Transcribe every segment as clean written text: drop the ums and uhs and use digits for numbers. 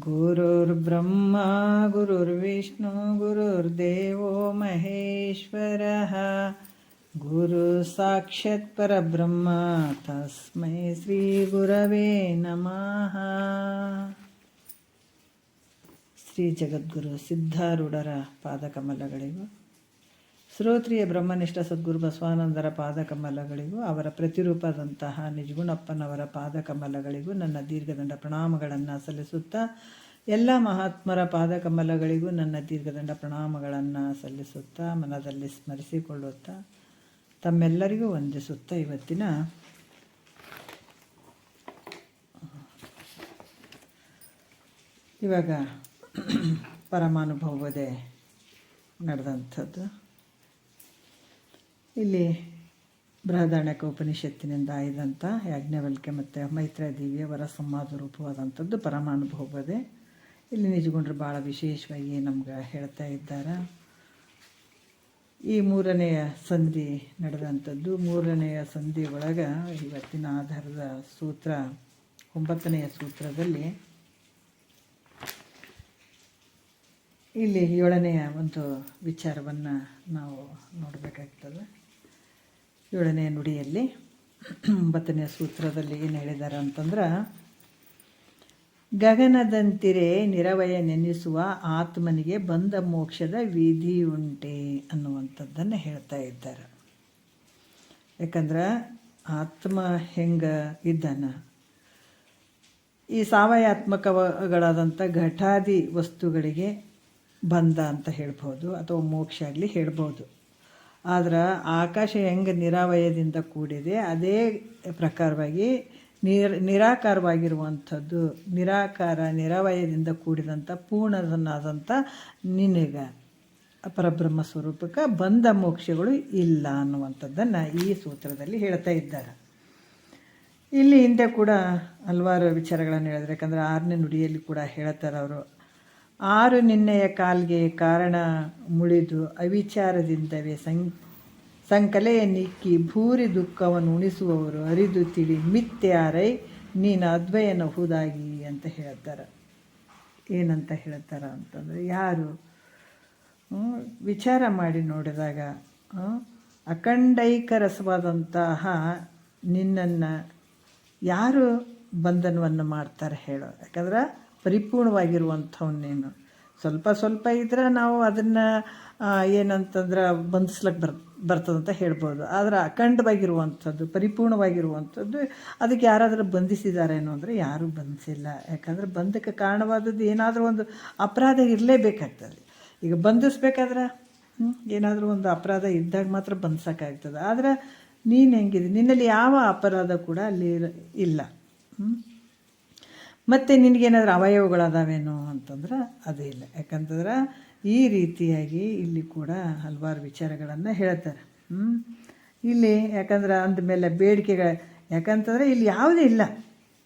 ಗುರುರ್ಬ್ರಹ್ಮ ಗುರುರ್ವಿಷ್ಣು ಗುರುರ್ದೇವೋ ಮಹೇಶ್ವರಃ ಗುರು ಸಾಕ್ಷಾತ್ ಪರಬ್ರಹ್ಮ ತಸ್ಮೈ ಶ್ರೀ ಗುರವೇ ನಮಃ. ಶ್ರೀ ಜಗದ್ಗುರು ಸಿದ್ಧಾರೂಢರ ಪಾದಕಮಲಗಳಿಗೂ, ಶ್ರೋತ್ರಿಯ ಬ್ರಹ್ಮನಿಷ್ಠ ಸದ್ಗುರು ಬಸವಾನಂದರ ಪಾದಕಮಲಗಳಿಗೂ, ಅವರ ಪ್ರತಿರೂಪದಂತಹ ನಿಜಗುಣಪ್ಪನವರ ಪಾದಕಮಲಗಳಿಗೂ ನನ್ನ ದೀರ್ಘದಂಡ ಪ್ರಣಾಮಗಳನ್ನು ಸಲ್ಲಿಸುತ್ತಾ, ಎಲ್ಲ ಮಹಾತ್ಮರ ಪಾದಕಮಲಗಳಿಗೂ ನನ್ನ ದೀರ್ಘದಂಡ ಪ್ರಣಾಮಗಳನ್ನು ಸಲ್ಲಿಸುತ್ತಾ, ಮನದಲ್ಲಿ ಸ್ಮರಿಸಿಕೊಳ್ಳುತ್ತಾ, ತಮ್ಮೆಲ್ಲರಿಗೂ ವಂದಿಸುತ್ತಾ, ಇವತ್ತಿನ ಇವಾಗ ಪರಮಾನುಭವದೇ ನಡೆದಂಥದ್ದು. ಇಲ್ಲಿ ಬೃಹದಾರಣ್ಯಕ ಉಪನಿಷತ್ತಿನಿಂದ ಆಯ್ದಂಥ ಯಾಜ್ಞವಲ್ಕ್ಯ ಮತ್ತು ಮೈತ್ರೇಯದೇವಿಯವರ ಸಂವಾದ ರೂಪವಾದಂಥದ್ದು ಪರಮಾನುಭವದೇ. ಇಲ್ಲಿ ನಿಜಗೊಂಡ್ರು ಭಾಳ ವಿಶೇಷವಾಗಿ ನಮ್ಗೆ ಹೇಳ್ತಾ ಇದ್ದಾರೆ. ಈ ಮೂರನೆಯ ಸಂಧಿ ನಡೆದಂಥದ್ದು. ಮೂರನೆಯ ಸಂಧಿ ಒಳಗೆ ಇವತ್ತಿನ ಆಧಾರದ ಸೂತ್ರ 9ನೆಯ ಸೂತ್ರದಲ್ಲಿ ಇಲ್ಲಿ 7ನೆಯ ಒಂದು ವಿಚಾರವನ್ನು ನಾವು ನೋಡಬೇಕಾಗ್ತದೆ. 7ನೆಯ ನುಡಿಯಲ್ಲಿ 9ನೆಯ ಸೂತ್ರದಲ್ಲಿ ಏನು ಹೇಳಿದ್ದಾರೆ ಅಂತಂದ್ರೆ, ಗಗನದಂತಿರೆ ನಿರವಯ ನೆನೆಸುವ ಆತ್ಮನಿಗೆ ಬಂದ ಮೋಕ್ಷದ ವಿಧಿ ಉಂಟೆ ಅನ್ನುವಂಥದ್ದನ್ನು ಹೇಳ್ತಾ ಇದ್ದಾರೆ. ಯಾಕಂದ್ರೆ ಆತ್ಮ ಹೆಂಗೆ ಇದ್ದಾನ, ಈ ಸಾವಯಾತ್ಮಕಗಳಾದಂಥ ಘಟಾದಿ ವಸ್ತುಗಳಿಗೆ ಬಂದ ಅಂತ ಹೇಳ್ಬೋದು, ಅಥವಾ ಮೋಕ್ಷ ಆಗಲಿ ಹೇಳ್ಬೋದು. ಆದ್ರೆ ಆಕಾಶ ಹೆಂಗೆ ನಿರಾವಯದಿಂದ ಕೂಡಿದೆ, ಅದೇ ಪ್ರಕಾರವಾಗಿ ನಿರಾಕಾರವಾಗಿರುವಂಥದ್ದು, ನಿರಾವಯದಿಂದ ಕೂಡಿದಂಥ ಪೂರ್ಣದನ್ನಾದಂಥ ನಿನಗೆ ಪರಬ್ರಹ್ಮ ಸ್ವರೂಪಕ್ಕೆ ಬಂದ ಮೋಕ್ಷಗಳು ಇಲ್ಲ ಅನ್ನುವಂಥದ್ದನ್ನು ಈ ಸೂತ್ರದಲ್ಲಿ ಹೇಳ್ತಾ ಇದ್ದಾರೆ. ಇಲ್ಲಿ ಹಿಂದೆ ಕೂಡ ಹಲವಾರು ವಿಚಾರಗಳನ್ನು ಹೇಳಿದ್ರೆ, ಯಾಕಂದರೆ 6ನೇ ನುಡಿಯಲ್ಲಿ ಕೂಡ ಹೇಳ್ತಾರೆ ಅವರು, 6 ನಿನ್ನೆಯ ಕಾಲ್ಗೆ ಕಾರಣ ಮುಳಿದು ಅವಿಚಾರದಿಂದವೇ ಸಂಕಲೆಯ ನಿಕ್ಕಿ ಭೂರಿ ದುಃಖವನ್ನು ಉಣಿಸುವವರು ಅರಿದು ತಿಳಿ ಮಿಥ್ಯಾರೈ ನೀನು ಅದ್ವಯನಹುದಾಗಿ ಅಂತ ಹೇಳ್ತಾರೆ. ಏನಂತ ಹೇಳ್ತಾರೆ ಅಂತಂದರೆ, ಯಾರು ವಿಚಾರ ಮಾಡಿ ನೋಡಿದಾಗ ಅಖಂಡೈಕ ರಸವಾದಂತಹ ನಿನ್ನನ್ನು ಯಾರು ಬಂಧನವನ್ನು ಮಾಡ್ತಾರೆ ಹೇಳೋ. ಯಾಕಂದ್ರೆ ಪರಿಪೂರ್ಣವಾಗಿರುವಂಥವನ್ನೇನು ಸ್ವಲ್ಪ ಇದ್ರೆ ನಾವು ಅದನ್ನು ಏನಂತಂದ್ರೆ ಬಂಧಿಸ್ಲಿಕ್ಕೆ ಬರ್ತದಂತ ಹೇಳ್ಬೋದು. ಆದರೆ ಅಖಂಡವಾಗಿರುವಂಥದ್ದು, ಪರಿಪೂರ್ಣವಾಗಿರುವಂಥದ್ದು, ಅದಕ್ಕೆ ಯಾರಾದರೂ ಬಂಧಿಸಿದಾರೇನೋ ಅಂದರೆ ಯಾರೂ ಬಂಧಿಸಿಲ್ಲ. ಯಾಕಂದರೆ ಬಂಧಕ್ಕೆ ಕಾರಣವಾದದ್ದು ಏನಾದರೂ ಒಂದು ಅಪರಾಧ ಇರಲೇಬೇಕಾಗ್ತದೆ. ಈಗ ಬಂಧಿಸ್ಬೇಕಾದ್ರೆ ಏನಾದರೂ ಒಂದು ಅಪರಾಧ ಇದ್ದಾಗ ಮಾತ್ರ ಬಂಧಿಸೋಕ್ಕಾಗ್ತದೆ. ಆದರೆ ನೀನು ಹೆಂಗಿದೆ, ನಿನ್ನಲ್ಲಿ ಯಾವ ಅಪರಾಧ ಕೂಡ ಅಲ್ಲಿ ಇಲ್ಲ. ಮತ್ತು ನಿನಗೇನಾದ್ರೂ ಅವಯವಗಳದಾವೇನೋ ಅಂತಂದ್ರೆ ಅದು ಇಲ್ಲ. ಯಾಕಂತಂದ್ರೆ ಈ ರೀತಿಯಾಗಿ ಇಲ್ಲಿ ಕೂಡ ಹಲವಾರು ವಿಚಾರಗಳನ್ನು ಹೇಳ್ತಾರೆ. ಇಲ್ಲಿ ಯಾಕಂದ್ರೆ ಅಂದಮೇಲೆ ಬೇಡಿಕೆಗಳು, ಯಾಕಂತಂದರೆ ಇಲ್ಲಿ ಯಾವುದೇ ಇಲ್ಲ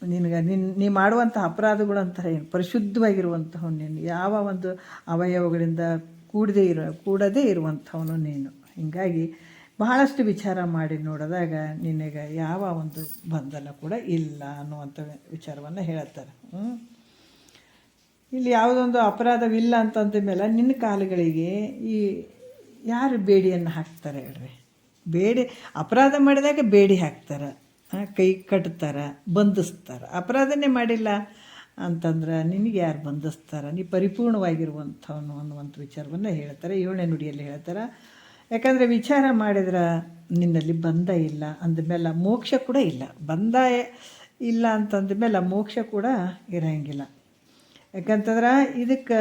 ನಿನಗೆ. ನೀ ಮಾಡುವಂಥ ಅಪರಾಧಗಳು ಅಂತಾರೆ ಏನು, ಪರಿಶುದ್ಧವಾಗಿರುವಂಥವು ನೀನು, ಯಾವ ಒಂದು ಅವಯವಗಳಿಂದ ಕೂಡದೇ ಇರುವಂಥವನು ನೀನು. ಹೀಗಾಗಿ ಬಹಳಷ್ಟು ವಿಚಾರ ಮಾಡಿ ನೋಡಿದಾಗ ನಿನಗೆ ಯಾವ ಒಂದು ಬಂಧನ ಕೂಡ ಇಲ್ಲ ಅನ್ನುವಂಥ ವಿಚಾರವನ್ನು ಹೇಳ್ತಾರೆ. ಇಲ್ಲಿ ಯಾವುದೊಂದು ಅಪರಾಧವಿಲ್ಲ ಅಂತಂದ ಮೇಲೆ ನಿನ್ನ ಕಾಲುಗಳಿಗೆ ಈ ಯಾರು ಬೇಡಿಯನ್ನು ಹಾಕ್ತಾರೆ ಹೇಳ್ರಿ. ಅಪರಾಧ ಮಾಡಿದಾಗ ಬೇಡಿ ಹಾಕ್ತಾರೆ, ಕೈ ಕಟ್ತಾರೆ, ಬಂಧಿಸ್ತಾರೆ. ಅಪರಾಧನೇ ಮಾಡಿಲ್ಲ ಅಂತಂದ್ರೆ ನಿನಗೆ ಯಾರು ಬಂಧಿಸ್ತಾರೆ, ನೀ ಪರಿಪೂರ್ಣವಾಗಿರುವಂಥವನು ಅನ್ನುವಂಥ ವಿಚಾರವನ್ನು ಹೇಳ್ತಾರೆ. 7ನೇ ನುಡಿಯಲ್ಲಿ ಹೇಳ್ತಾರೆ. ಯಾಕಂದರೆ ವಿಚಾರ ಮಾಡಿದ್ರೆ ನಿನ್ನಲ್ಲಿ ಬಂಧ ಇಲ್ಲ ಅಂದಮೇಲೆ ಮೋಕ್ಷ ಕೂಡ ಇಲ್ಲ. ಬಂಧ ಇಲ್ಲ ಅಂತಂದಮೇಲೆ ಮೋಕ್ಷ ಕೂಡ ಇರೋಂಗಿಲ್ಲ. ಯಾಕಂತಂದ್ರೆ ಇದಕ್ಕೆ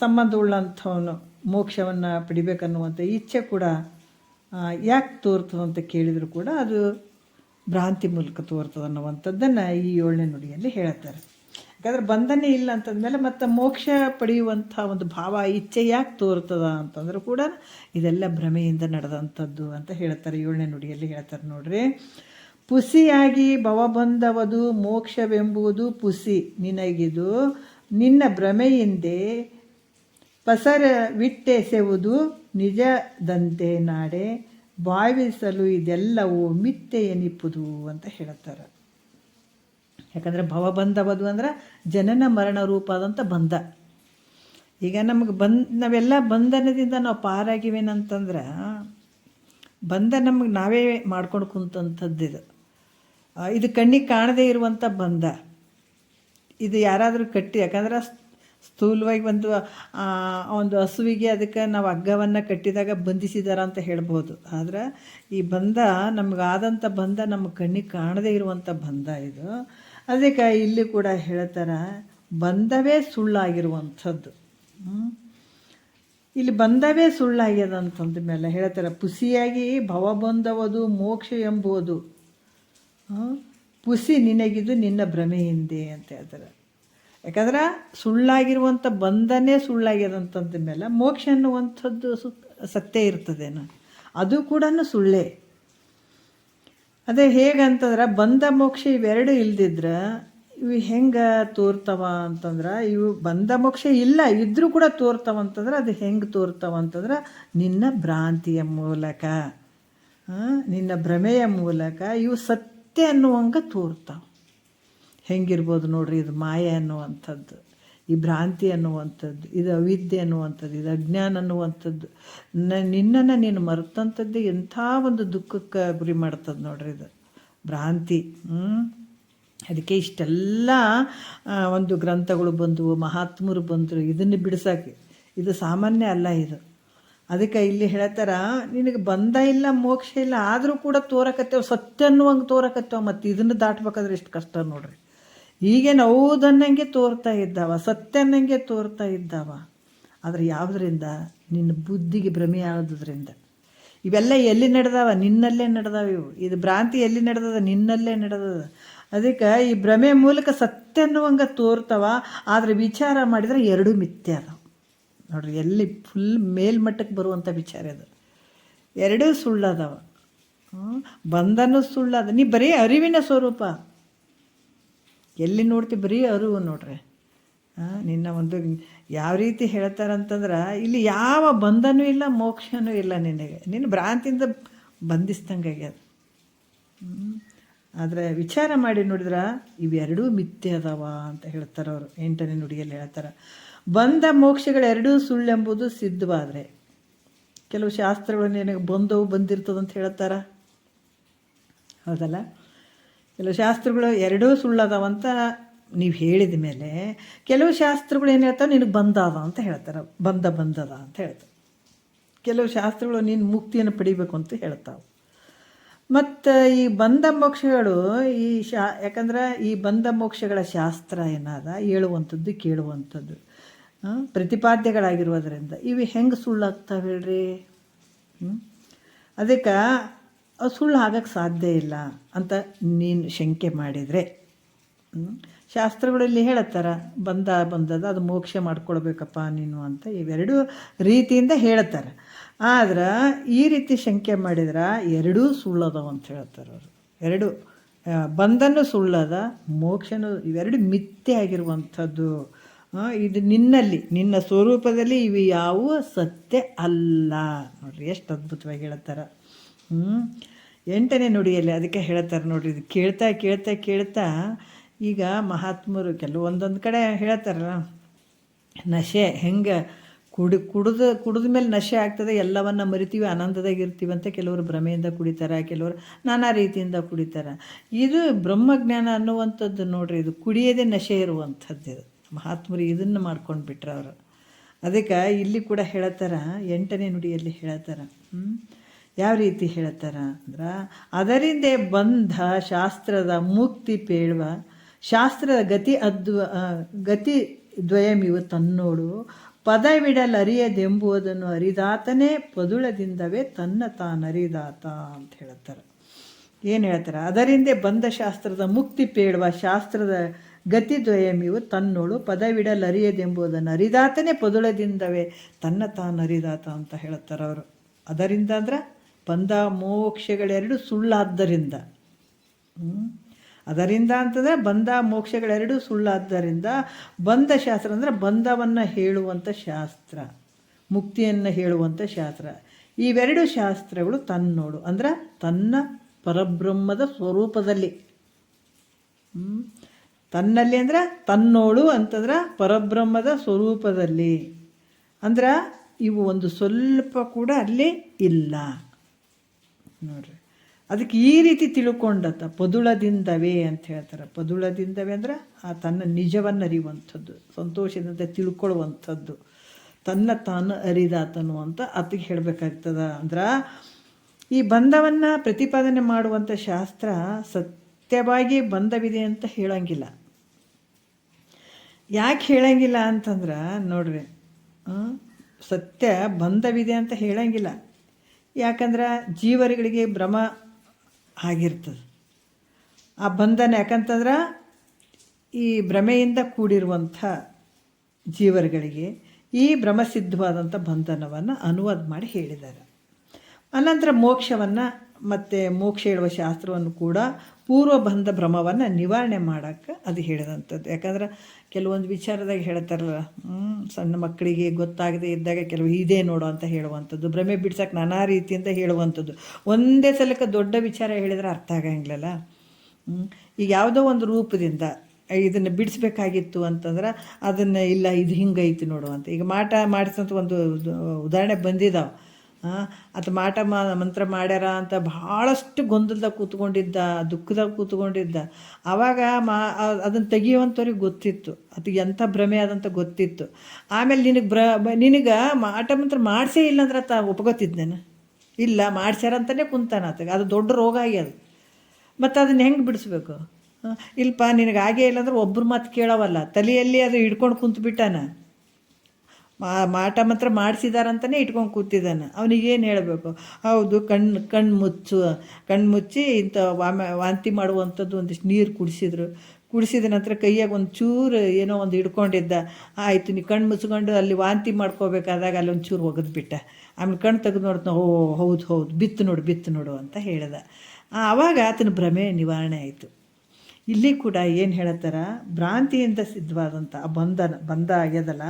ಸಂಬಂಧ ಉಳ್ಳಂಥವನು ಮೋಕ್ಷವನ್ನು ಪಡಿಬೇಕನ್ನುವಂಥ ಇಚ್ಛೆ ಕೂಡ ಯಾಕೆ ತೋರ್ತದಂತ ಕೇಳಿದರೂ ಕೂಡ ಅದು ಭ್ರಾಂತಿ ಮೂಲಕ ತೋರ್ತದೆ ಅನ್ನುವಂಥದ್ದನ್ನು ಈ 7ನೇ ನುಡಿಯಲ್ಲಿ ಹೇಳ್ತಾರೆ. ಯಾಕಂದ್ರೆ ಬಂಧನೇ ಇಲ್ಲ ಅಂತಂದಮೇಲೆ ಮತ್ತು ಮೋಕ್ಷ ಪಡೆಯುವಂಥ ಒಂದು ಭಾವ ಇಚ್ಛೆ ಯಾಕೆ ತೋರ್ತದ ಅಂತಂದ್ರೆ ಕೂಡ ಇದೆಲ್ಲ ಭ್ರಮೆಯಿಂದ ನಡೆದಂಥದ್ದು ಅಂತ ಹೇಳ್ತಾರೆ. 7ನೇ ನುಡಿಯಲ್ಲಿ ಹೇಳ್ತಾರೆ ನೋಡ್ರಿ. ಪುಸಿಯಾಗಿ ಭವ ಬಂದವದು ಮೋಕ್ಷವೆಂಬುದು ಪುಸಿ ನಿನಗಿದು ನಿನ್ನ ಭ್ರಮೆಯಿಂದೆ ಪಸರ ವಿಟ್ಟೆಸೆವುದು ನಿಜದಂತೆ ನಾಡೆ ಭಾವಿಸಲು ಇದೆಲ್ಲವೂ ಮಿಥ್ಯೆ ಎನಿಪುದು ಅಂತ ಹೇಳ್ತಾರೆ. ಯಾಕಂದರೆ ಭವಬಂಧವದು ಅಂದ್ರೆ ಜನನ ಮರಣ ರೂಪ ಆದಂಥ ಬಂಧ. ಈಗ ನಮಗೆ ನಾವೆಲ್ಲ ಬಂಧನದಿಂದ ನಾವು ಪಾರಾಗಿವೇನಂತಂದ್ರೆ ಬಂಧ ನಮಗೆ ನಾವೇ ಮಾಡ್ಕೊಂಡು ಕುಂತಂಥದ್ದು ಇದು ಕಣ್ಣಿಗೆ ಕಾಣದೇ ಇರುವಂಥ ಬಂಧ. ಇದು ಯಾರಾದರೂ ಕಟ್ಟಿ, ಯಾಕಂದ್ರೆ ಸ್ಥೂಲವಾಗಿ ಒಂದು ಹಸುವಿಗೆ ಅದಕ್ಕೆ ನಾವು ಹಗ್ಗವನ್ನು ಕಟ್ಟಿದಾಗ ಬಂಧಿಸಿದಾರ ಅಂತ ಹೇಳ್ಬೋದು. ಆದರೆ ಈ ಬಂಧ ನಮಗಾದಂಥ ಬಂಧ ನಮ್ಮ ಕಣ್ಣಿಗೆ ಕಾಣದೇ ಇರುವಂಥ ಬಂಧ ಇದು. ಅದಕ್ಕೆ ಇಲ್ಲಿ ಕೂಡ ಹೇಳ್ತಾರೆ ಬಂಧವೇ ಸುಳ್ಳಾಗಿರುವಂಥದ್ದು. ಇಲ್ಲಿ ಬಂಧವೇ ಸುಳ್ಳಾಗ್ಯದ ಅಂತಂದ ಮೇಲೆ ಹೇಳ್ತಾರೆ ಪುಸಿಯಾಗಿ ಭವಬಂಧವದು ಮೋಕ್ಷ ಎಂಬುವುದು ಪುಸಿ ನಿನಗಿದು ನಿನ್ನ ಭ್ರಮೆಯಿಂದೆ ಅಂತ ಹೇಳ್ತಾರೆ. ಯಾಕಂದ್ರೆ ಸುಳ್ಳಾಗಿರುವಂಥ ಬಂಧನೇ ಸುಳ್ಳಾಗ್ಯದಂತಂದ ಮೇಲೆ ಮೋಕ್ಷ ಅನ್ನುವಂಥದ್ದು ಸತ್ಯ ಇರ್ತದೇನೋ, ಅದು ಕೂಡ ಸುಳ್ಳೇ. ಅದೇ ಹೇಗಂತಂದ್ರೆ ಬಂಧ ಮೋಕ್ಷ ಇವೆರಡು ಇಲ್ದಿದ್ರೆ ಇವು ಹೆಂಗೆ ತೋರ್ತಾವ ಅಂತಂದ್ರೆ, ಇವು ಬಂಧ ಮೋಕ್ಷ ಇಲ್ಲ ಇದ್ರೂ ಕೂಡ ತೋರ್ತಾವ ಅಂತಂದ್ರೆ ಅದು ಹೆಂಗೆ ತೋರ್ತಾವ ಅಂತಂದ್ರೆ ನಿನ್ನ ಭ್ರಾಂತಿಯ ಮೂಲಕ, ನಿನ್ನ ಭ್ರಮೆಯ ಮೂಲಕ ಇವು ಸತ್ಯ ಅನ್ನುವಂಗೆ ತೋರ್ತಾವೆ. ಹೆಂಗಿರ್ಬೋದು ನೋಡ್ರಿ, ಇದು ಮಾಯೆ ಅನ್ನುವಂಥದ್ದು, ಈ ಭ್ರಾಂತಿ ಅನ್ನುವಂಥದ್ದು, ಇದು ಅವಿದ್ಯೆ ಅನ್ನುವಂಥದ್ದು, ಇದು ಅಜ್ಞಾನ ಅನ್ನುವಂಥದ್ದು ನಿನ್ನನ್ನು ನೀನು ಮರೆತಂಥದ್ದೇ ಎಂಥ ಒಂದು ದುಃಖಕ್ಕೆ ಗುರಿ ಮಾಡ್ತದೆ ನೋಡ್ರಿ ಇದು ಭ್ರಾಂತಿ. ಅದಕ್ಕೆ ಇಷ್ಟೆಲ್ಲ ಒಂದು ಗ್ರಂಥಗಳು ಬಂದವು, ಮಹಾತ್ಮರು ಬಂದರು ಇದನ್ನು ಬಿಡಿಸೋಕ್ಕೆ. ಇದು ಸಾಮಾನ್ಯ ಅಲ್ಲ ಇದು. ಅದಕ್ಕೆ ಇಲ್ಲಿ ಹೇಳ್ತಾರ ನಿನಗೆ ಬಂಧ ಇಲ್ಲ ಮೋಕ್ಷ ಇಲ್ಲ ಆದರೂ ಕೂಡ ತೋರಕತ್ತೇವೆ, ಸತ್ಯ ಅನ್ನುವಂಗೆ ತೋರಕತ್ತೇವೆ. ಮತ್ತು ಇದನ್ನು ದಾಟ್ಬೇಕಾದ್ರೆ ಎಷ್ಟು ಕಷ್ಟ ನೋಡ್ರಿ. ಈಗೇನು ಹೌದನ್ನಂಗೆ ತೋರ್ತಾ ಇದ್ದಾವ, ಸತ್ಯ ಅನ್ನಂಗೆ ತೋರ್ತಾ ಇದ್ದಾವ. ಆದರೆ ಯಾವುದರಿಂದ? ನಿನ್ನ ಬುದ್ಧಿಗೆ ಭ್ರಮೆ ಆಗೋದ್ರಿಂದ. ಇವೆಲ್ಲ ಎಲ್ಲಿ ನಡೆದಾವ? ನಿನ್ನಲ್ಲೇ ನಡೆದಾವ ಇವು. ಇದು ಭ್ರಾಂತಿ ಎಲ್ಲಿ ನಡೆದದ? ನಿನ್ನಲ್ಲೇ ನಡೆದದ. ಅದಕ್ಕೆ ಈ ಭ್ರಮೆ ಮೂಲಕ ಸತ್ಯ ಅನ್ನುವಂಗೆ ತೋರ್ತಾವ, ಆದರೆ ವಿಚಾರ ಮಾಡಿದರೆ ಎರಡೂ ಮಿಥ್ಯೆ ಅದಾವ ನೋಡ್ರಿ. ಎಲ್ಲಿ ಫುಲ್ ಮೇಲ್ಮಟ್ಟಕ್ಕೆ ಬರುವಂಥ ವಿಚಾರ ಅದು, ಎರಡೂ ಸುಳ್ಳದಾವ. ಬಂಧನೂ ಸುಳ್ಳದ. ನೀ ಬರೀ ಅರಿವಿನ ಸ್ವರೂಪ, ಎಲ್ಲಿ ನೋಡ್ತೀವಿ ಬರೀ ಅರಿವು ನೋಡ್ರಿ. ನಿನ್ನ ಒಂದು ಯಾವ ರೀತಿ ಹೇಳ್ತಾರಂತಂದ್ರೆ ಇಲ್ಲಿ ಯಾವ ಬಂಧನೂ ಇಲ್ಲ ಮೋಕ್ಷನೂ ಇಲ್ಲ ನಿನಗೆ, ನಿನ್ನ ಭ್ರಾಂತಿಯಿಂದ ಬಂಧಿಸ್ದಂಗೆ ಆಗ್ಯದ. ಆದರೆ ವಿಚಾರ ಮಾಡಿ ನೋಡಿದ್ರೆ ಇವೆರಡೂ ಮಿಥ್ಯೆ ಅದಾವ ಅಂತ ಹೇಳ್ತಾರೆ ಅವರು. 8ನೇ ನುಡಿಯಲ್ಲಿ ಹೇಳ್ತಾರೆ ಬಂಧ ಮೋಕ್ಷಗಳೆರಡೂ ಸುಳ್ಳೆಂಬುದು ಸಿದ್ಧವಾದರೆ. ಕೆಲವು ಶಾಸ್ತ್ರಗಳು ನಿನಗೆ ಬಂದಿರ್ತದಂತ ಹೇಳ್ತಾರೆ, ಹೌದಲ್ಲ? ಕೆಲವು ಶಾಸ್ತ್ರಗಳು ಎರಡೂ ಸುಳ್ಳದಾವಂತ ನೀವು ಹೇಳಿದ ಮೇಲೆ ಕೆಲವು ಶಾಸ್ತ್ರಗಳು ಏನು ಹೇಳ್ತಾವೆ, ನಿನಗೆ ಬಂಧ ಅದ ಅಂತ ಹೇಳ್ತಾರೆ, ಬಂಧದ ಅಂತ ಹೇಳ್ತಾರೆ. ಕೆಲವು ಶಾಸ್ತ್ರಗಳು ನೀನು ಮುಕ್ತಿಯನ್ನು ಪಡಿಬೇಕು ಅಂತ ಹೇಳ್ತಾವೆ. ಮತ್ತು ಈ ಬಂಧ ಮೋಕ್ಷಗಳು ಯಾಕಂದ್ರೆ ಈ ಬಂಧ ಮೋಕ್ಷಗಳ ಶಾಸ್ತ್ರ ಏನಾದ ಹೇಳುವಂಥದ್ದು ಕೇಳುವಂಥದ್ದು ಪ್ರತಿಪಾದ್ಯಗಳಾಗಿರೋದ್ರಿಂದ ಇವು ಹೆಂಗೆ ಸುಳ್ಳಾಗ್ತಾವೆ ಹೇಳ್ರಿ? ಅದಕ್ಕೆ ಸುಳ್ಳು ಆಗಕ್ಕೆ ಸಾಧ್ಯ ಇಲ್ಲ ಅಂತ ನೀನು ಶಂಕೆ ಮಾಡಿದರೆ ಶಾಸ್ತ್ರಗಳಲ್ಲಿ ಹೇಳ್ತಾರ ಬಂಧದ ಅದು ಮೋಕ್ಷ ಮಾಡ್ಕೊಳ್ಬೇಕಪ್ಪ ನೀನು ಅಂತ ಇವೆರಡು ರೀತಿಯಿಂದ ಹೇಳ್ತಾರೆ. ಆದ್ರೆ ಈ ರೀತಿ ಶಂಕೆ ಮಾಡಿದ್ರೆ ಎರಡೂ ಸುಳ್ಳದವ ಅಂತ ಹೇಳ್ತಾರೆ ಅವರು. ಎರಡು ಬಂಧನೂ ಸುಳ್ಳದ, ಮೋಕ್ಷನೂ, ಇವೆರಡು ಮಿಥ್ಯೆ ಆಗಿರುವಂಥದ್ದು. ಇದು ನಿನ್ನಲ್ಲಿ ನಿನ್ನ ಸ್ವರೂಪದಲ್ಲಿ ಇವು ಯಾವುವು ಸತ್ಯ ಅಲ್ಲ ನೋಡ್ರಿ. ಎಷ್ಟು ಅದ್ಭುತವಾಗಿ ಹೇಳ್ತಾರೆ. 8ನೇ ನುಡಿಯಲ್ಲಿ ಅದಕ್ಕೆ ಹೇಳ್ತಾರೆ ನೋಡ್ರಿ. ಇದು ಕೇಳ್ತಾ ಕೇಳ್ತಾ ಕೇಳ್ತಾ ಈಗ ಮಹಾತ್ಮರು ಕೆಲವೊಂದೊಂದು ಕಡೆ ಹೇಳ್ತಾರಲ್ಲ, ನಶೆ ಹೆಂಗೆ ಕುಡಿದ ಮೇಲೆ ನಶೆ ಆಗ್ತದೆ, ಎಲ್ಲವನ್ನ ಮರಿತೀವಿ, ಆನಂದದಾಗಿರ್ತೀವಿ ಅಂತ ಕೆಲವರು ಭ್ರಮೆಯಿಂದ ಕುಡಿತಾರೆ, ಕೆಲವರು ನಾನಾ ರೀತಿಯಿಂದ ಕುಡಿತಾರೆ. ಇದು ಬ್ರಹ್ಮಜ್ಞಾನ ಅನ್ನುವಂಥದ್ದು ನೋಡ್ರಿ, ಇದು ಕುಡಿಯೋದೇ ನಶೆ ಇರುವಂಥದ್ದು. ಇದು ಮಹಾತ್ಮರು ಇದನ್ನು ಮಾಡ್ಕೊಂಡು ಬಿಟ್ರೆ ಅವರು. ಅದಕ್ಕೆ ಇಲ್ಲಿ ಕೂಡ ಹೇಳ್ತಾರೆ, 8ನೇ ನುಡಿಯಲ್ಲಿ ಹೇಳ್ತಾರೆ. ಯಾವ ರೀತಿ ಹೇಳ್ತಾರ ಅಂದ್ರೆ, ಅದರಿಂದೇ ಬಂಧ ಶಾಸ್ತ್ರದ ಮುಕ್ತಿ ಪೇಳುವ ಶಾಸ್ತ್ರದ ಗತಿ ದ್ವಯಮಿವು ತನ್ನೋಡು ಪದವಿಡಲರಿಯದೆಂಬುದನ್ನು ಅರಿದಾತನೇ ಪದುಳದಿಂದವೇ ತನ್ನ ತಾನರಿದಾತ ಅಂತ ಹೇಳ್ತಾರೆ. ಏನು ಹೇಳ್ತಾರೆ? ಅದರಿಂದೇ ಬಂಧ ಶಾಸ್ತ್ರದ ಮುಕ್ತಿ ಪೇಳುವ ಶಾಸ್ತ್ರದ ಗತಿದ್ವಯಮಿವು ತನ್ನೋಳು ಪದವಿಡಲರಿಯದೆಂಬುದನ್ನು ಅರಿದಾತನೇ ಪದುಳದಿಂದವೇ ತನ್ನ ತಾನರಿದಾತ ಅಂತ ಹೇಳ್ತಾರೆ ಅವರು. ಅದರಿಂದ ಅಂದ್ರೆ ಬಂಧ ಮೋಕ್ಷಗಳೆರಡು ಸುಳ್ಳಾದ್ದರಿಂದ. ಅದರಿಂದ ಅಂತಂದರೆ ಬಂಧ ಮೋಕ್ಷಗಳೆರಡು ಸುಳ್ಳಾದ್ದರಿಂದ ಬಂಧ ಶಾಸ್ತ್ರ ಅಂದರೆ ಬಂಧವನ್ನು ಹೇಳುವಂಥ ಶಾಸ್ತ್ರ, ಮುಕ್ತಿಯನ್ನು ಹೇಳುವಂಥ ಶಾಸ್ತ್ರ. ಇವೆರಡು ಶಾಸ್ತ್ರಗಳು ತನ್ನೋಡು ಅಂದ್ರೆ ತನ್ನ ಪರಬ್ರಹ್ಮದ ಸ್ವರೂಪದಲ್ಲಿ, ತನ್ನಲ್ಲಿ ಅಂದ್ರೆ ತನ್ನೋಡು ಅಂತಂದ್ರೆ ಪರಬ್ರಹ್ಮದ ಸ್ವರೂಪದಲ್ಲಿ ಅಂದ್ರೆ ಇವು ಒಂದು ಸ್ವಲ್ಪ ಕೂಡ ಅಲ್ಲಿ ಇಲ್ಲ ನೋಡ್ರಿ. ಅದಕ್ಕೆ ಈ ರೀತಿ ತಿಳ್ಕೊಂಡತ್ತ ಪದುಳದಿಂದವೇ ಅಂತ ಹೇಳ್ತಾರೆ. ಪದುಳದಿಂದವೇ ಅಂದ್ರೆ ಆ ತನ್ನ ನಿಜವನ್ನು ಅರಿಯುವಂಥದ್ದು, ಸಂತೋಷದಿಂದ ತಿಳ್ಕೊಳ್ಳುವಂಥದ್ದು, ತನ್ನ ತಾನು ಅರಿದಾತನು ಅಂತ ಅದಕ್ಕೆ ಹೇಳಬೇಕಾಗ್ತದ. ಅಂದ್ರೆ ಈ ಬಂಧವನ್ನು ಪ್ರತಿಪಾದನೆ ಮಾಡುವಂಥ ಶಾಸ್ತ್ರ ಸತ್ಯವಾಗಿ ಬಂಧವಿದೆ ಅಂತ ಹೇಳಂಗಿಲ್ಲ. ಯಾಕೆ ಹೇಳಂಗಿಲ್ಲ ಅಂತಂದ್ರೆ ನೋಡ್ರಿ, ಸತ್ಯ ಬಂಧವಿದೆ ಅಂತ ಹೇಳಂಗಿಲ್ಲ. ಯಾಕಂದ್ರೆ ಜೀವರುಗಳಿಗೆ ಭ್ರಮ ಆಗಿರ್ತದೆ ಆ ಬಂಧನ. ಯಾಕಂತಂದ್ರೆ ಈ ಭ್ರಮೆಯಿಂದ ಕೂಡಿರುವಂಥ ಜೀವರುಗಳಿಗೆ ಈ ಭ್ರಮಸಿದ್ಧವಾದಂಥ ಬಂಧನವನ್ನು ಅನುವಾದ ಮಾಡಿ ಹೇಳಿದ್ದಾರೆ. ಅನಂತರ ಮೋಕ್ಷವನ್ನು ಮತ್ತು ಮೋಕ್ಷ ಹೇಳುವ ಶಾಸ್ತ್ರವನ್ನು ಕೂಡ ಪೂರ್ವಬಂಧ ಭ್ರಮವನ್ನು ನಿವಾರಣೆ ಮಾಡೋಕ್ಕೆ ಅದು ಹೇಳಿದಂಥದ್ದು. ಯಾಕಂದ್ರೆ ಕೆಲವೊಂದು ವಿಚಾರದಾಗ ಹೇಳ್ತಾರಲ್ಲ, ಸಣ್ಣ ಮಕ್ಕಳಿಗೆ ಗೊತ್ತಾಗದೇ ಇದ್ದಾಗ ಕೆಲವು ಇದೇ ನೋಡು ಅಂತ ಹೇಳುವಂಥದ್ದು, ಭ್ರಮೆ ಬಿಡ್ಸೋಕೆ ನಾನಾ ರೀತಿಯಿಂದ ಹೇಳುವಂಥದ್ದು. ಒಂದೇ ಸಲಕ್ಕೆ ದೊಡ್ಡ ವಿಚಾರ ಹೇಳಿದ್ರೆ ಅರ್ಥ ಆಗಂಗಿಲ್ಲಲ್ಲ. ಈಗ ಯಾವುದೋ ಒಂದು ರೂಪದಿಂದ ಇದನ್ನು ಬಿಡಿಸ್ಬೇಕಾಗಿತ್ತು ಅಂತಂದ್ರೆ ಅದನ್ನು ಇಲ್ಲ ಇದು ಹಿಂಗೈತಿ ನೋಡು ಅಂತ. ಈಗ ಮಾಟ ಮಾಡಿಸಂತ ಒಂದು ಉದಾಹರಣೆ ಬಂದಿದ್ದಾವೆ. ಅದು ಮಾಟ ಮಂತ್ರ ಮಾಡ್ಯಾರ ಅಂತ ಭಾಳಷ್ಟು ಗೊಂದಲದಾಗ ಕೂತ್ಕೊಂಡಿದ್ದ, ದುಃಖದಾಗ ಕೂತ್ಕೊಂಡಿದ್ದ. ಆವಾಗ ಅದನ್ನು ತೆಗಿಯುವಂಥವ್ರಿಗೆ ಗೊತ್ತಿತ್ತು ಅದು ಎಂಥ ಭ್ರಮೆ ಆದಂತ ಗೊತ್ತಿತ್ತು. ಆಮೇಲೆ ನಿನಗೆ ಮಾಟ ಮಂತ್ರ ಮಾಡಿಸೇ ಇಲ್ಲ ಅಂದ್ರೆ ಒಪ್ಕೋತಿದ್ನೇನು? ಇಲ್ಲ ಮಾಡ್ಸ್ಯಾರ ಅಂತಲೇ ಕುಂತಾನ ಆತಗೆ. ಅದು ದೊಡ್ಡ ರೋಗ ಆಗ್ಯದ. ಮತ್ತು ಅದನ್ನು ಹೆಂಗೆ ಬಿಡಿಸ್ಬೇಕು? ಇಲ್ಪ ನಿನಗೆ ಆಗೇ ಇಲ್ಲಾಂದ್ರೆ ಒಬ್ಬರು ಮಾತು ಕೇಳವಲ್ಲ, ತಲೆಯಲ್ಲಿ ಅದು ಹಿಡ್ಕೊಂಡು ಕುಂತ್ಬಿಟ್ಟಾನ. ಮಾಟ ಮಾತ್ರ ಮಾಡಿಸಿದಾರಂತಲೇ ಇಟ್ಕೊಂಡು ಕೂತಿದ್ದಾನೆ. ಅವನಿಗೇನು ಹೇಳಬೇಕು? ಹೌದು, ಕಣ್ಣು ಮುಚ್ಚಿ ಇಂಥ ವಾಂತಿ ಮಾಡುವಂಥದ್ದು ಒಂದಿಷ್ಟು ನೀರು ಕುಡಿಸಿದ ನಂತರ ಕೈಯಾಗ ಒಂದು ಚೂರು ಏನೋ ಒಂದು ಹಿಡ್ಕೊಂಡಿದ್ದ. ಆಯಿತು, ನೀ ಕಣ್ಣು ಮುಚ್ಕೊಂಡು ಅಲ್ಲಿ ವಾಂತಿ ಮಾಡ್ಕೋಬೇಕಾದಾಗ ಅಲ್ಲಿ ಒಂದು ಚೂರು ಒಗೆದ್ಬಿಟ್ಟ. ಆಮೇಲೆ ಕಣ್ಣು ತೆಗೆದು ನೋಡ್ತಾನೆ, ಓ ಹೌದು ಬಿತ್ತು ನೋಡು ಅಂತ ಹೇಳಿದ. ಆವಾಗ ಆತನ ಭ್ರಮೆ ನಿವಾರಣೆ ಆಯಿತು. ಇಲ್ಲಿ ಕೂಡ ಏನು ಹೇಳ್ತಾರ, ಭ್ರಾಂತಿಯಿಂದ ಸಿದ್ಧವಾದಂಥ ಬಂಧ ಆಗ್ಯದಲ್ಲ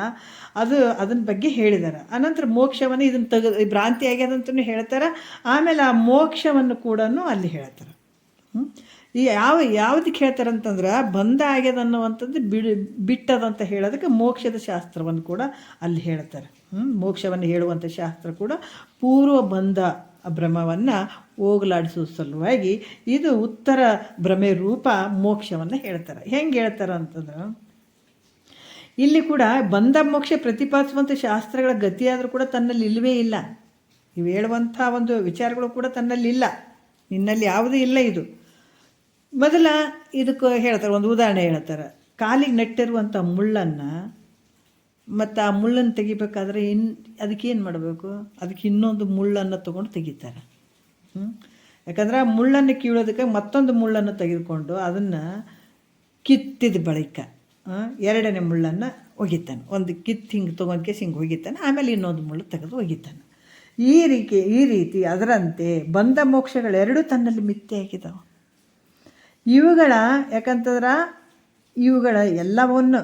ಅದನ್ನ ಬಗ್ಗೆ ಹೇಳಿದಾರೆ. ಅನಂತರ ಮೋಕ್ಷವನ್ನು ಇದನ್ನು ಭ್ರಾಂತಿ ಆಗ್ಯದಂತೂ ಹೇಳ್ತಾರೆ. ಆಮೇಲೆ ಆ ಮೋಕ್ಷವನ್ನು ಕೂಡ ಅಲ್ಲಿ ಹೇಳ್ತಾರೆ. ಈ ಯಾವುದಕ್ಕೆ ಹೇಳ್ತಾರೆ ಅಂತಂದ್ರೆ, ಬಂಧ ಆಗ್ಯದ ಅನ್ನುವಂಥದ್ದು ಬಿಟ್ಟದಂತ ಹೇಳೋದಕ್ಕೆ ಮೋಕ್ಷದ ಶಾಸ್ತ್ರವನ್ನು ಕೂಡ ಅಲ್ಲಿ ಹೇಳ್ತಾರೆ. ಮೋಕ್ಷವನ್ನು ಹೇಳುವಂಥ ಶಾಸ್ತ್ರ ಕೂಡ ಪೂರ್ವ ಬಂಧ ಭ್ರಮವನ್ನು ಹೋಗಲಾಡಿಸುವ ಸಲುವಾಗಿ ಇದು ಉತ್ತರ ಭ್ರಮೆ ರೂಪ ಮೋಕ್ಷವನ್ನು ಹೇಳ್ತಾರೆ. ಹೆಂಗೆ ಹೇಳ್ತಾರೆ ಅಂತಂದ್ರೆ, ಇಲ್ಲಿ ಕೂಡ ಬಂಧ ಮೋಕ್ಷ ಪ್ರತಿಪಾದಿಸುವಂಥ ಶಾಸ್ತ್ರಗಳ ಗತಿಯಾದರೂ ಕೂಡ ತನ್ನಲ್ಲಿ ಇಲ್ಲವೇ ಇಲ್ಲ. ಇವು ಹೇಳುವಂಥ ಒಂದು ವಿಚಾರಗಳು ಕೂಡ ತನ್ನಲ್ಲಿ ಇಲ್ಲ, ನಿನ್ನಲ್ಲಿ ಯಾವುದೂ ಇಲ್ಲ. ಇದು ಮೊದಲ ಇದಕ್ಕೆ ಹೇಳ್ತಾರೆ, ಒಂದು ಉದಾಹರಣೆ ಹೇಳ್ತಾರೆ. ಕಾಲಿಗೆ ನೆಟ್ಟಿರುವಂಥ ಮುಳ್ಳನ್ನು ಮತ್ತು ಆ ಮುಳ್ಳನ್ನು ತೆಗಿಬೇಕಾದ್ರೆ ಅದಕ್ಕೇನು ಮಾಡಬೇಕು? ಅದಕ್ಕೆ ಇನ್ನೊಂದು ಮುಳ್ಳನ್ನು ತೊಗೊಂಡು ತೆಗಿತಾರೆ. ಯಾಕಂದ್ರೆ ಆ ಮುಳ್ಳನ್ನು ಕೀಳೋದಕ್ಕೆ ಮತ್ತೊಂದು ಮುಳ್ಳನ್ನು ತೆಗೆದುಕೊಂಡು ಅದನ್ನು ಕಿತ್ತಿದ ಬಳಿಕ ಎರಡನೇ ಮುಳ್ಳನ್ನು ಒಗಿತಾನೆ. ಒಂದು ಕಿತ್ತು ಹಿಂಗೆ ತೊಗೊಂಡ್ಕೆ ಹಿಂಗೆ ಒಗಿತಾನೆ, ಆಮೇಲೆ ಇನ್ನೊಂದು ಮುಳ್ಳು ತೆಗೆದು ಒಗಿತಾನೆ. ಈ ರೀತಿ ಅದರಂತೆ ಬಂಧ ಮೋಕ್ಷಗಳೆರಡೂ ತನ್ನಲ್ಲಿ ಮಿಥ್ಯೆ ಆಗಿದ್ದಾವೆ. ಯಾಕಂತಂದ್ರೆ ಇವುಗಳ ಎಲ್ಲವನ್ನು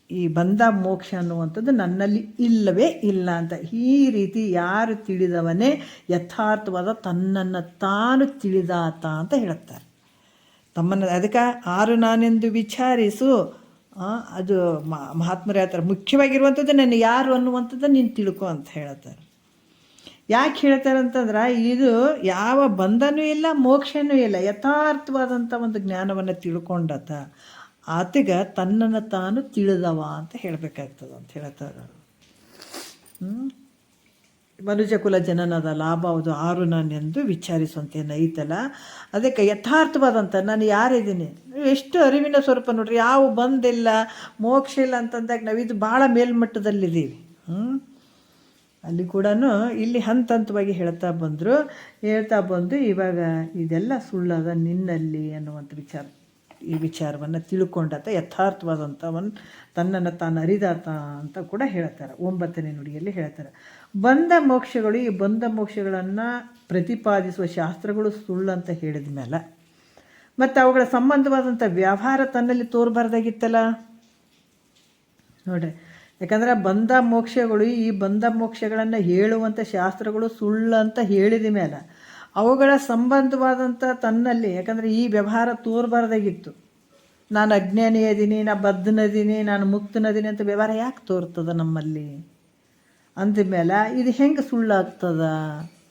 ಈ ಬಂಧ ಮೋಕ್ಷ ಅನ್ನುವಂಥದ್ದು ನನ್ನಲ್ಲಿ ಇಲ್ಲವೇ ಇಲ್ಲ ಅಂತ ಈ ರೀತಿ ಯಾರು ತಿಳಿದವನೇ ಯಥಾರ್ಥವಾದ ತನ್ನನ್ನು ತಾನು ತಿಳಿದಾತ ಅಂತ ಹೇಳ್ತಾರೆ. ತಮ್ಮನ್ನು ಅದಕ್ಕೆ ಆರು ನಾನೆಂದು ವಿಚಾರಿಸು. ಅದು ಮಹಾತ್ಮರು ಹೇಳ್ತಾರೆ, ಮುಖ್ಯವಾಗಿರುವಂಥದ್ದು ನನ್ನ ಯಾರು ಅನ್ನುವಂಥದ್ದು ನೀನು ತಿಳ್ಕೊ ಅಂತ ಹೇಳ್ತಾರೆ. ಯಾಕೆ ಹೇಳ್ತಾರೆ ಅಂತಂದ್ರೆ, ಇದು ಯಾವ ಬಂಧನೂ ಇಲ್ಲ, ಮೋಕ್ಷನೂ ಇಲ್ಲ, ಯಥಾರ್ಥವಾದಂಥ ಒಂದು ಜ್ಞಾನವನ್ನು ತಿಳ್ಕೊಂಡತ ಆತಗ ತನ್ನನ್ನು ತಾನು ತಿಳಿದವ ಅಂತ ಹೇಳಬೇಕಾಗ್ತದೆ ಅಂತ ಹೇಳ್ತಾರೆ. ಮನುಜ ಕುಲ ಜನನದ ಲಾಭ ಅದು ಆರು ನಾನೆಂದು ವಿಚಾರಿಸುವಂತೇನು ಐತಲ್ಲ, ಅದಕ್ಕೆ ಯಥಾರ್ಥವಾದಂಥ ನಾನು ಯಾರಿದ್ದೀನಿ, ಎಷ್ಟು ಅರಿವಿನ ಸ್ವರೂಪ ನೋಡ್ರಿ. ಯಾವ ಬಂದಿಲ್ಲ ಮೋಕ್ಷ ಇಲ್ಲ ಅಂತಂದಾಗ ನಾವಿದು ಭಾಳ ಮೇಲ್ಮಟ್ಟದಲ್ಲಿದ್ದೀವಿ. ಅಲ್ಲಿ ಕೂಡ ಇಲ್ಲಿ ಹಂತವಾಗಿ ಹೇಳ್ತಾ ಬಂದು ಇವಾಗ ಇದೆಲ್ಲ ಸುಳ್ಳದ ನಿನ್ನಲ್ಲಿ ಅನ್ನುವಂಥ ಈ ವಿಚಾರವನ್ನು ತಿಳ್ಕೊಂಡಾತ ಯಥಾರ್ಥವಾದಂಥವನ್ ತನ್ನನ್ನು ತಾನು ಅರಿದಾತ ಅಂತ ಕೂಡ ಹೇಳ್ತಾರೆ. 9ನೇ ನುಡಿಯಲ್ಲಿ ಹೇಳ್ತಾರೆ. ಬಂಧ ಮೋಕ್ಷಗಳು, ಈ ಬಂಧ ಮೋಕ್ಷಗಳನ್ನು ಪ್ರತಿಪಾದಿಸುವ ಶಾಸ್ತ್ರಗಳು ಸುಳ್ಳು ಅಂತ ಹೇಳಿದ ಮೇಲೆ ಮತ್ತು ಅವುಗಳ ಸಂಬಂಧವಾದಂಥ ವ್ಯವಹಾರ ತನ್ನಲ್ಲಿ ತೋರಬಾರ್ದಾಗಿತ್ತಲ್ಲ. ನೋಡ್ರಿ, ಯಾಕಂದರೆ ಬಂಧ ಮೋಕ್ಷಗಳು, ಈ ಬಂಧ ಮೋಕ್ಷಗಳನ್ನು ಹೇಳುವಂಥ ಶಾಸ್ತ್ರಗಳು ಸುಳ್ಳು ಅಂತ ಹೇಳಿದ ಮೇಲೆ ಅವುಗಳ ಸಂಬಂಧವಾದಂಥ ತನ್ನಲ್ಲಿ, ಯಾಕಂದರೆ ಈ ವ್ಯವಹಾರ ತೋರಬಾರ್ದಾಗಿತ್ತು. ನಾನು ಅಜ್ಞಾನಿ ಅದೀನಿ, ನಾನು ಬದ್ಧನದೀನಿ, ನಾನು ಮುಕ್ತನದೀನಿ ಅಂತ ವ್ಯವಹಾರ ಯಾಕೆ ತೋರ್ತದ ನಮ್ಮಲ್ಲಿ ಅಂದಮೇಲೆ ಇದು ಹೆಂಗೆ ಸುಳ್ಳಾಗ್ತದ?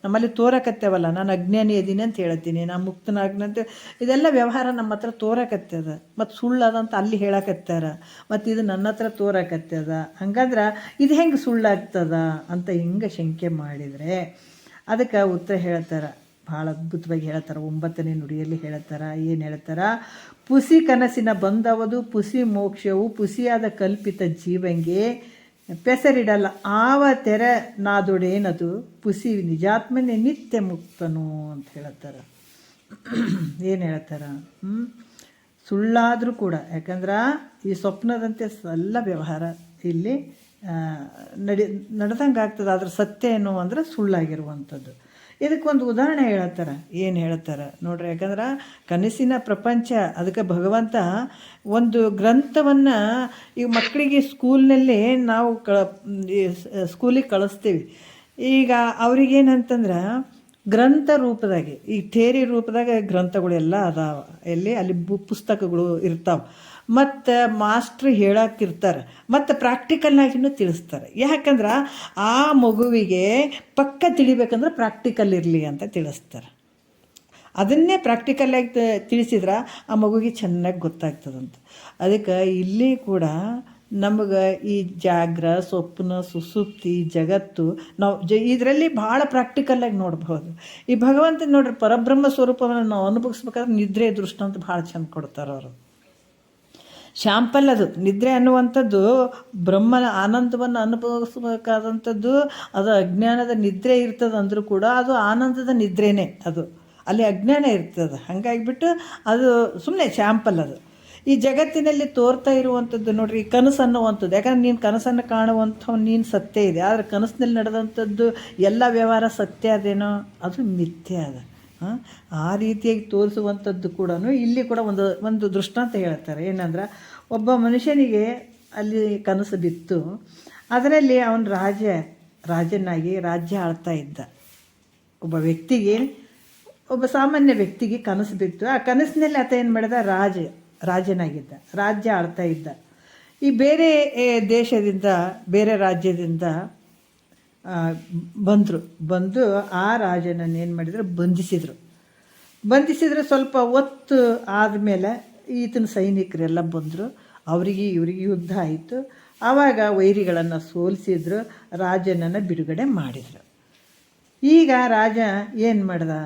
ನಮ್ಮಲ್ಲಿ ತೋರಕತ್ತೇವಲ್ಲ, ನಾನು ಅಜ್ಞಾನಿ ಅದೀನಿ ಅಂತ ಹೇಳ್ತೀನಿ, ನಾನು ಮುಕ್ತನಾಗ್ನಂತ, ಇದೆಲ್ಲ ವ್ಯವಹಾರ ನಮ್ಮ ಹತ್ರ ತೋರಕತ್ತದ, ಮತ್ತು ಸುಳ್ಳದಂತ ಅಲ್ಲಿ ಹೇಳಕತ್ತಾರ, ಮತ್ತು ಇದು ನನ್ನ ಹತ್ರ ತೋರಕತ್ತದ. ಹಂಗಂದ್ರೆ ಇದು ಹೆಂಗೆ ಸುಳ್ಳಾಗ್ತದ ಅಂತ ಹಿಂಗೆ ಶಂಕೆ ಮಾಡಿದರೆ ಅದಕ್ಕೆ ಉತ್ತರ ಹೇಳ್ತಾರೆ. ಭಾಳ ಅದ್ಭುತವಾಗಿ ಹೇಳ್ತಾರೆ. 9ನೇ ನುಡಿಯಲ್ಲಿ ಹೇಳ್ತಾರೆ. ಏನು ಹೇಳ್ತಾರೆ? ಪುಸಿ ಕನಸಿನ ಬಂದವದು ಪುಸಿ ಮೋಕ್ಷವು ಪುಸಿಯಾದ ಕಲ್ಪಿತ ಜೀವಂಗೆ ಪೆಸರಿಡಲ್ಲ ಆವ ತೆರೆ ನಾದೊಡೇನದು ಪುಸಿ ನಿಜಾತ್ಮನೇ ನಿತ್ಯ ಮುಕ್ತನು ಅಂತ ಹೇಳ್ತಾರೆ. ಏನು ಹೇಳ್ತಾರೆ? ಸುಳ್ಳಾದರೂ ಕೂಡ, ಯಾಕಂದ್ರೆ ಈ ಸ್ವಪ್ನದಂತೆ ಎಲ್ಲ ವ್ಯವಹಾರ ಇಲ್ಲಿ ನಡೆದಂಗೆ ಆಗ್ತದೆ. ಅದ್ರ ಸತ್ಯ ಏನು ಅಂದರೆ ಸುಳ್ಳಾಗಿರುವಂಥದ್ದು. ಇದಕ್ಕೊಂದು ಉದಾಹರಣೆ ಹೇಳ್ತಾರೆ. ಏನು ಹೇಳ್ತಾರೆ ನೋಡ್ರಿ, ಯಾಕಂದ್ರೆ ಕನಸಿನ ಪ್ರಪಂಚ, ಅದಕ್ಕೆ ಭಗವಂತ ಒಂದು ಗ್ರಂಥವನ್ನು ಈಗ ಮಕ್ಕಳಿಗೆ ಸ್ಕೂಲ್ನಲ್ಲಿ ನಾವು ಸ್ಕೂಲಿಗೆ ಕಳಿಸ್ತೀವಿ. ಈಗ ಅವ್ರಿಗೇನಂತಂದ್ರೆ ಗ್ರಂಥ ರೂಪದಾಗೆ, ಈ ಥೇರಿ ರೂಪದಾಗ ಗ್ರಂಥಗಳೆಲ್ಲ ಅದಾವ, ಎಲ್ಲಿ ಅಲ್ಲಿ ಪುಸ್ತಕಗಳು ಇರ್ತಾವೆ, ಮತ್ತು ಮಾಸ್ಟ್ರ್ ಹೇಳಕ್ಕಿರ್ತಾರೆ, ಮತ್ತು ಪ್ರಾಕ್ಟಿಕಲ್ನಾಗಿನೂ ತಿಳಿಸ್ತಾರೆ. ಯಾಕಂದ್ರೆ ಆ ಮಗುವಿಗೆ ಪಕ್ಕ ತಿಳಿಬೇಕಂದ್ರೆ ಪ್ರಾಕ್ಟಿಕಲ್ ಇರಲಿ ಅಂತ ತಿಳಿಸ್ತಾರೆ. ಅದನ್ನೇ ಪ್ರಾಕ್ಟಿಕಲ್ಲಾಗಿ ತಿಳಿಸಿದ್ರೆ ಆ ಮಗುವಿಗೆ ಚೆನ್ನಾಗಿ ಗೊತ್ತಾಗ್ತದಂತ. ಅದಕ್ಕೆ ಇಲ್ಲಿ ಕೂಡ ನಮಗೆ ಈ ಜಾಗ್ರ, ಸ್ವಪ್ನ, ಸುಸುಪ್ತಿ, ಜಗತ್ತು ನಾವು ಇದರಲ್ಲಿ ಭಾಳ ಪ್ರಾಕ್ಟಿಕಲ್ಲಾಗಿ ನೋಡ್ಬೋದು. ಈ ಭಗವಂತ ನೋಡ್ರಿ, ಪರಬ್ರಹ್ಮ ಸ್ವರೂಪವನ್ನು ನಾವು ಅನುಭವಿಸ್ಬೇಕಾದ್ರೆ ನಿದ್ರೆ ದೃಷ್ಟ ಅಂತ ಭಾಳ ಚೆಂದ ಕೊಡ್ತಾರೆ ಅವರು. ಶಾಂಪಲ್ ಅದು ನಿದ್ರೆ ಅನ್ನುವಂಥದ್ದು ಬ್ರಹ್ಮನ ಆನಂದವನ್ನು ಅನುಭವಿಸ್ಬೇಕಾದಂಥದ್ದು. ಅದು ಅಜ್ಞಾನದ ನಿದ್ರೆ ಇರ್ತದೆ ಅಂದರೂ ಕೂಡ ಅದು ಆನಂದದ ನಿದ್ರೆನೇ, ಅದು ಅಲ್ಲಿ ಅಜ್ಞಾನ ಇರ್ತದೆ. ಹಾಗಾಗಿಬಿಟ್ಟು ಅದು ಸುಮ್ಮನೆ ಶಾಂಪಲ್ ಅದು. ಈ ಜಗತ್ತಿನಲ್ಲಿ ತೋರ್ತಾ ಇರುವಂಥದ್ದು ನೋಡ್ರಿ, ಈ ಕನಸು ಅನ್ನುವಂಥದ್ದು, ಯಾಕಂದ್ರೆ ನೀನು ಕನಸನ್ನು ಕಾಣುವಂಥವು ನೀನು ಸತ್ಯ ಇದೆ, ಆದರೆ ಕನಸಿನಲ್ಲಿ ನಡೆದಂಥದ್ದು ಎಲ್ಲ ವ್ಯವಹಾರ ಸತ್ಯ ಅದೇನೋ ಅದು ಮಿಥ್ಯ ಅದ. ಆ ರೀತಿಯಾಗಿ ತೋರಿಸುವಂಥದ್ದು ಕೂಡ ಇಲ್ಲಿ ಕೂಡ ಒಂದು ದೃಷ್ಟಾಂತ ಹೇಳ್ತಾರೆ. ಏನಂದ್ರೆ, ಒಬ್ಬ ಮನುಷ್ಯನಿಗೆ ಅಲ್ಲಿ ಕನಸು ಬಿತ್ತು, ಅದರಲ್ಲಿ ಅವನು ರಾಜನಾಗಿ ರಾಜ್ಯ ಆಳ್ತಾ ಇದ್ದ. ಒಬ್ಬ ವ್ಯಕ್ತಿಗೆ, ಒಬ್ಬ ಸಾಮಾನ್ಯ ವ್ಯಕ್ತಿಗೆ ಕನಸು ಬಿತ್ತು. ಆ ಕನಸಿನಲ್ಲಿ ಆತ ಏನು ಮಾಡಿದ? ರಾಜನಾಗಿದ್ದ, ರಾಜ್ಯ ಆಳ್ತಾ ಇದ್ದ. ಈ ಬೇರೆ ದೇಶದಿಂದ, ಬೇರೆ ರಾಜ್ಯದಿಂದ ಬಂದು ಆ ರಾಜನನ್ನು ಏನು ಮಾಡಿದ್ರು? ಬಂಧಿಸಿದ್ರು. ಸ್ವಲ್ಪ ಹೊತ್ತು ಆದಮೇಲೆ ಈತನ ಸೈನಿಕರೆಲ್ಲ ಬಂದರು, ಅವರಿಗೆ ಇವರಿಗೆ ಯುದ್ಧ ಆಯಿತು. ಆವಾಗ ವೈರಿಗಳನ್ನು ಸೋಲಿಸಿದ್ರು, ರಾಜನನ್ನು ಬಿಡುಗಡೆ ಮಾಡಿದರು. ಈಗ ರಾಜ ಏನು ಮಾಡ್ದ?